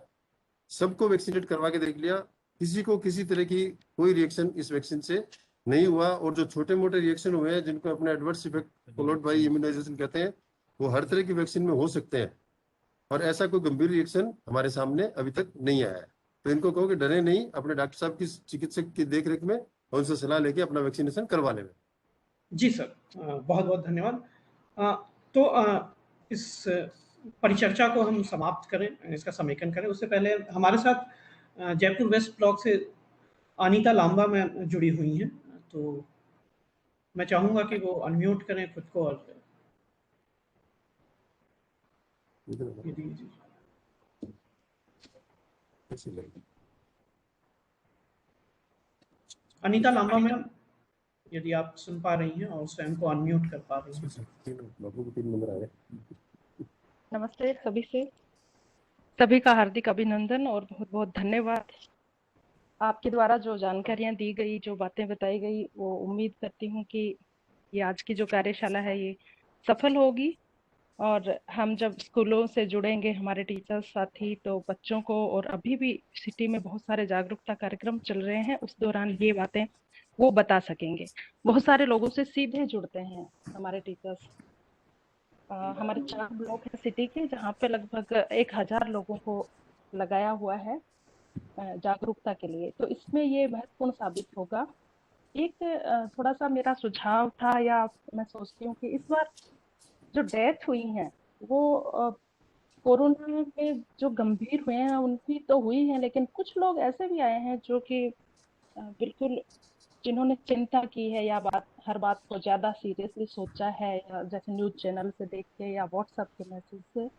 सबको वैक्सीनेट करवा के देख लिया, किसी को किसी तरह की कोई रिएक्शन इस वैक्सीन से नहीं हुआ। और जो छोटे मोटे रिएक्शन हुए हैं जिनको अपने adverse effect followed by immunisation कहते हैं, वो हर तरह की वैक्सीन में हो सकते हैं और ऐसा कोई गंभीर रिएक्शन हमारे सामने अभी तक नहीं आया है। तो इनको कहो कि डरे नहीं, अपने डॉक्टर साहब की, चिकित्सक की देखरेख में और उनसे सलाह लेके अपना वैक्सीनेशन करवा लें। जी सर, बहुत बहुत धन्यवाद। तो इस परिचर्चा को हम समाप्त करें, इसका समेकन करें, उससे पहले हमारे साथ जयपुर वेस्ट ब्लॉक से अनीता लांबा में जुड़ी हुई हैं, तो मैं चाहूंगा कि वो अनम्यूट करें खुद को और अनीता लांबा मैम, यदि आप सुन पा रही हैं और स्वयं को अनम्यूट कर पा रही हैं। नमस्ते सभी का हार्दिक अभिनंदन और बहुत बहुत धन्यवाद। आपके द्वारा जो जानकारियां दी गई, जो बातें बताई गई, वो उम्मीद करती हूँ कि ये आज की जो कार्यशाला है ये सफल होगी और हम जब स्कूलों से जुड़ेंगे हमारे टीचर्स साथी, तो बच्चों को, और अभी भी सिटी में बहुत सारे जागरूकता कार्यक्रम चल रहे हैं, उस दौरान ये बातें वो बता सकेंगे। बहुत सारे लोगों से सीधे जुड़ते हैं हमारे टीचर्स। हमारे 4 ब्लॉक है सिटी के, जहाँ पे लगभग 1000 लोगों को लगाया हुआ है जागरूकता के लिए, तो इसमें ये महत्वपूर्ण साबित होगा। एक थोड़ा सा मेरा सुझाव था, या मैं सोचती हूँ कि इस बार जो डेथ हुई है वो कोरोना में जो गंभीर हुए हैं उनकी तो हुई है, लेकिन कुछ लोग ऐसे भी आए हैं जो कि बिल्कुल, जिन्होंने चिंता की है या हर बात को ज्यादा सीरियसली सोचा है, या जैसे न्यूज चैनल से देख के या व्हाट्सएप के मैसेज से,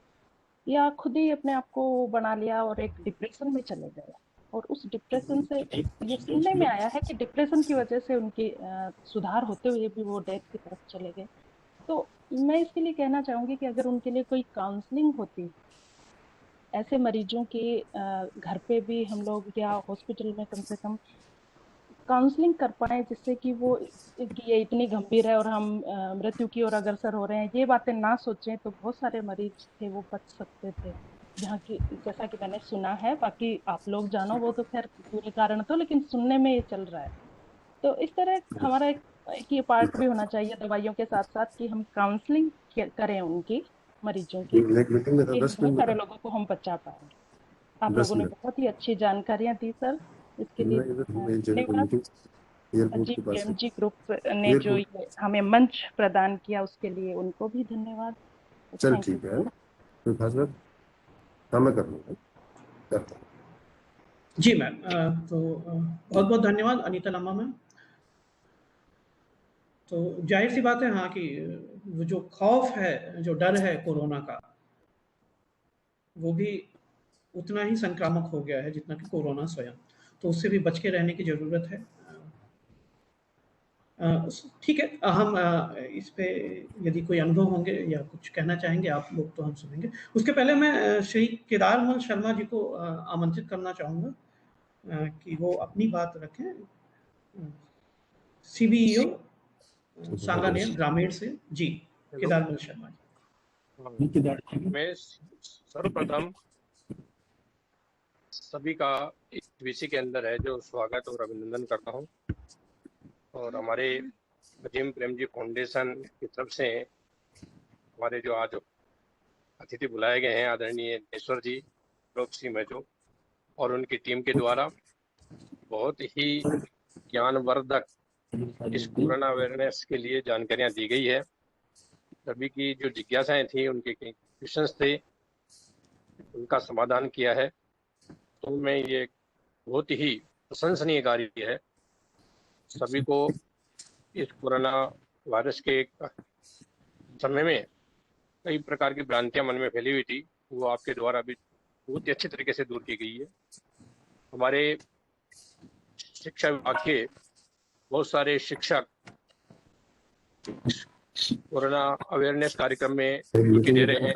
या खुद ही अपने आप को बना लिया और एक डिप्रेशन में चले गए। और उस डिप्रेशन से ये सुनने में आया है कि डिप्रेशन की वजह से उनकी सुधार होते हुए भी वो डेथ की तरफ चले गए। तो मैं इसके लिए कहना चाहूंगी कि अगर उनके लिए कोई काउंसलिंग होती, ऐसे मरीजों के घर पे भी हम लोग या हॉस्पिटल में कम से कम काउंसलिंग कर पाए, जिससे कि वो कि ये इतनी गंभीर है और हम मृत्यु की ओर अग्रसर हो रहे हैं, ये बातें ना सोचें, तो बहुत सारे मरीज थे वो बच सकते थे। जहाँ की, जैसा कि मैंने सुना है, बाकी आप लोग जानो वो तो खैर पूरे कारण तो, लेकिन सुनने में ये चल रहा है। तो इस तरह हमारा एक ये पार्ट भी होना चाहिए दवाइयों के साथ साथ कि हम काउंसलिंग करें उनकी, मरीजों की, बहुत सारे लोगों को हम बचा पाए। आप लोगों ने बहुत ही अच्छी जानकारियां दी सर, इसके लिए धन्यवाद। जी ग्रुप ने जो हमें मंच प्रदान किया उसके लिए उनको भी धन्यवाद। चल ठीक है, कोई खास बात? मैं कर लूँगा। जी मैम, तो बहुत बहुत धन्यवाद अनीता लांबा मैम। तो जाहिर सी बात है हाँ कि वो जो खौफ है, जो डर है कोरोना का, वो भी उतना ही संक्रामक हो गया है जितना कि कोरोना स्वयं। तो उससे भी बच के रहने की ज़रूरत है। ठीक है, हम इस पे यदि कोई अनुभव होंगे या कुछ कहना चाहेंगे आप लोग तो हम सुनेंगे। उसके पहले मैं श्री केदारमल शर्मा जी को आमंत्रित करना चाहूँगा कि वो अपनी बात रखें। सीबीईओ सांगानेर ग्रामीण से। जी, केदारमल शर्मा जी। मैं सर्वप्रथम सभी का इस विषय के अंदर है जो स्वागत और अभिनंदन करता हूं, और हमारे अजीम प्रेम जी फाउंडेशन की तरफ से हमारे जो आज अतिथि बुलाए गए हैं आदरणीय धनेश्वर जी मैजो और उनकी टीम के द्वारा बहुत ही ज्ञानवर्धक इस कोरोना अवेयरनेस के लिए जानकारियां दी गई है। सभी की जो जिज्ञासाएं थी, उनके क्वेश्चंस थे, उनका समाधान किया है। तो मैं ये बहुत ही प्रशंसनीय कार्य है। सभी को इस कोरोना वायरस के समय में कई प्रकार की भ्रांतियां मन में फैली हुई थी, वो आपके द्वारा भी बहुत ही अच्छे तरीके से दूर की गई है। हमारे शिक्षा विभाग के बहुत सारे शिक्षक कोरोना अवेयरनेस कार्यक्रम में ड्यूटी दे रहे हैं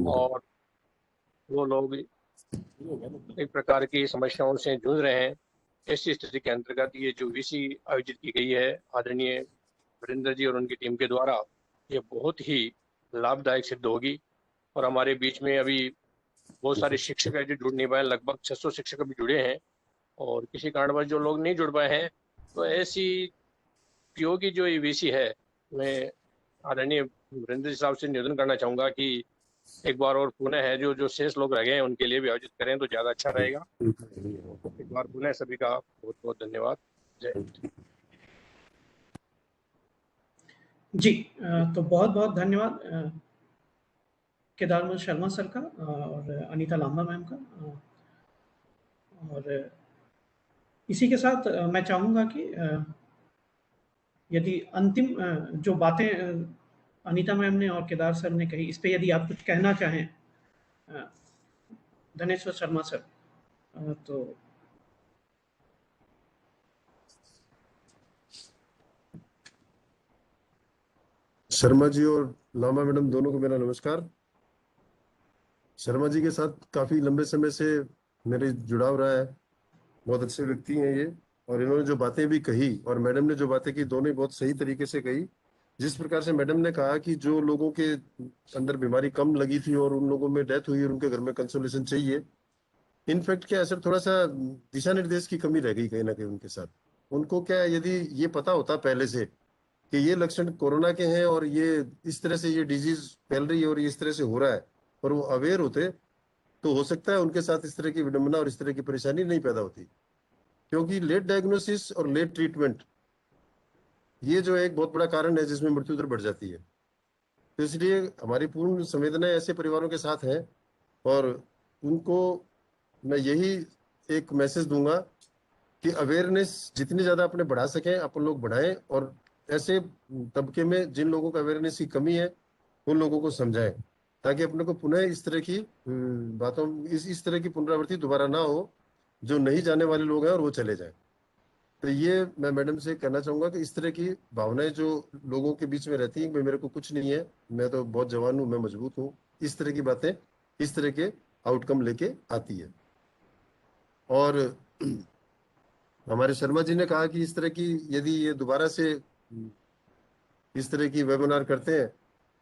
और वो लोग कई प्रकार की समस्याओं से जूझ रहे हैं। ऐसी स्थिति के अंतर्गत ये जो वीसी आयोजित की गई है आदरणीय वीरेंद्र जी और उनकी टीम के द्वारा, ये बहुत ही लाभदायक सिद्ध होगी। और हमारे बीच में अभी बहुत सारे शिक्षक है जो जुड़ नहीं पाए, लगभग 600 शिक्षक अभी जुड़े हैं, और किसी कारणवश जो लोग नहीं जुड़ पाए हैं, तो ऐसी उपयोगी जो ये वीसी है, मैं आदरणीय वीरेंद्र जी साहब से निवेदन करना चाहूँगा कि एक बार और पुनः है जो शेष लोग रह गए हैं उनके लिए भी आयोजित करें तो ज़्यादा अच्छा रहेगा। एक बार पुनः सभी का बहुत बहुत धन्यवाद। जय हिंद। जी, तो बहुत बहुत धन्यवाद केदारमल शर्मा सर का और अनीता लांबा मैम का। और इसी के साथ मैं चाहूँगा कि यदि अंतिम जो बातें अनीता मैम ने और केदार सर ने कही, इस पे यदि आप कुछ कहना चाहें धनेश्वर शर्मा सर, तो शर्मा जी और लामा मैडम दोनों को मेरा नमस्कार। शर्मा जी के साथ काफी लंबे समय से मेरे जुड़ाव रहा है, बहुत अच्छे व्यक्ति हैं ये, और इन्होंने जो बातें भी कही और मैडम ने जो बातें की, दोनों बहुत सही तरीके से कही। जिस प्रकार से मैडम ने कहा कि जो लोगों के अंदर बीमारी कम लगी थी और उन लोगों में डेथ हुई और उनके घर में कंसोलेशन चाहिए, इनफैक्ट क्या सर, थोड़ा सा दिशा निर्देश की कमी रह गई कहीं ना कहीं उनके साथ। उनको क्या, यदि ये पता होता पहले से कि ये लक्षण कोरोना के हैं और ये इस तरह से ये डिजीज फैल रही है और ये इस तरह से हो रहा है, और वो अवेयर होते, तो हो सकता है उनके साथ इस तरह की विडंबना और इस तरह की परेशानी नहीं पैदा होती। क्योंकि लेट डायग्नोसिस और लेट ट्रीटमेंट, ये जो एक बहुत बड़ा कारण है जिसमें मृत्यु दर बढ़ जाती है। तो इसलिए हमारी पूर्ण संवेदनाएं ऐसे परिवारों के साथ है, और उनको मैं यही एक मैसेज दूंगा कि अवेयरनेस जितनी ज्यादा अपने बढ़ा सकें अपन लोग बढ़ाएं, और ऐसे तबके में जिन लोगों को अवेयरनेस की कमी है उन लोगों को समझाएं, ताकि अपने को पुनः इस तरह की बातों, इस तरह की पुनरावृत्ति दोबारा ना हो, जो नहीं जाने वाले लोग हैं और वो चले जाएं। तो ये मैं मैडम से कहना चाहूंगा कि इस तरह की भावनाएं जो लोगों के बीच में रहती हैं कि मेरे को कुछ नहीं है, मैं तो बहुत जवान हूँ, मैं मजबूत हूँ, इस तरह की बातें इस तरह के आउटकम लेके आती है। और हमारे शर्मा जी ने कहा कि इस तरह की यदि ये दोबारा से इस तरह की वेबिनार करते हैं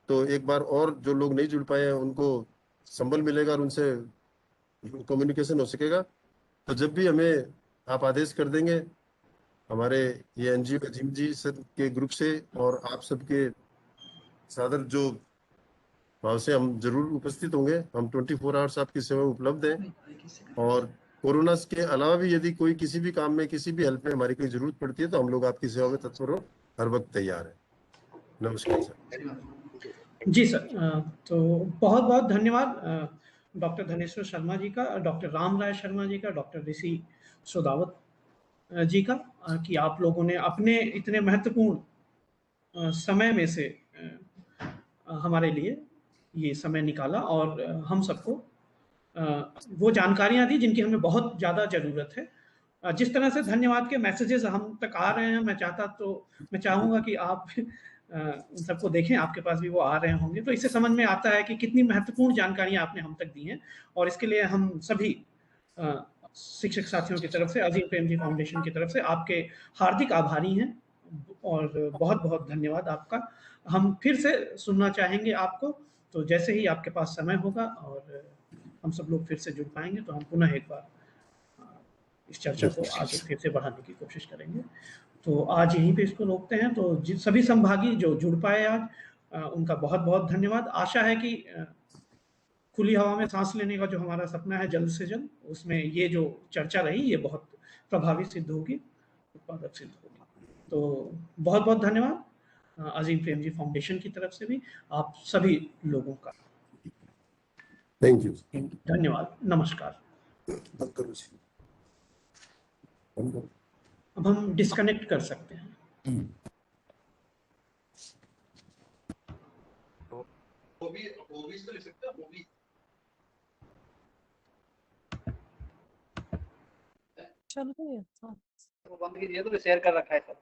तो एक बार और जो लोग नहीं जुड़ पाए हैं उनको संबल मिलेगा और उनसे कम्युनिकेशन हो सकेगा। तो जब भी हमें आप आदेश कर देंगे, हमारे ये एनजीओ अजीम जी सर के ग्रुप से और आप सबके सादर जो भाव से हम जरूर उपस्थित होंगे। हम 24 आवर्स आपकी सेवा में उपलब्ध हैं, और कोरोना के अलावा भी यदि कोई किसी भी काम में, किसी भी हेल्प में हमारी कोई जरूरत पड़ती है तो हम लोग आपकी सेवा में तत्पर हो, हर वक्त तैयार है। नमस्कार सर। जी सर, तो बहुत बहुत धन्यवाद डॉक्टर धनेश्वर शर्मा जी का, डॉक्टर राम राय शर्मा जी का, डॉक्टर ऋषि सोदावत जी का कि आप लोगों ने अपने इतने महत्वपूर्ण समय में से हमारे लिए ये समय निकाला और हम सबको वो जानकारियाँ दी जिनकी हमें बहुत ज़्यादा ज़रूरत है। जिस तरह से धन्यवाद के मैसेजेस हम तक आ रहे हैं, मैं चाहूँगा कि आप उन सबको देखें, आपके पास भी वो आ रहे होंगे, तो इससे समझ में आता है कि कितनी महत्वपूर्ण जानकारियाँ आपने हम तक दी हैं और इसके लिए हम सभी शिक्षक साथियों की तरफ से, अजीम प्रेमजी फाउंडेशन की तरफ से आपके हार्दिक आभारी हैं और बहुत-बहुत धन्यवाद आपका। हम फिर से सुनना चाहेंगे आपको, तो जैसे ही आपके पास समय होगा और हम सब लोग फिर से जुड़ पाएँगे, तो हम पुनः एक बार इस चर्चा को आगे फिर से बढ़ाने की कोशिश करेंगे। तो आज यहीं पे इसको रोकते हैं। तो सभी संभागी जो जुड़ पाए आज, उनका बहुत-बहुत धन्यवाद। आशा है कि खुली हवा में साँस लेने का जो हमारा सपना है जल्द से जल्द, उसमें ये जो चर्चा रही, ये बहुत प्रभावी सिद्ध होगी, उत्पादक सिद्ध होगी। तो बहुत-बहुत धन्यवाद अज़ीम प्रेमजी फाउंडेशन की तरफ से भी आप सभी लोगों का। Thank you. धन्यवाद, नमस्कार। बंद करो जी। अब हम डिस्कनेक्ट कर सकते हैं। मूवीज तो लिख सकते हैं, मूवी चलो तो ये हाँ। वो बंद कीजिए, तो शेयर कर रखा है सर।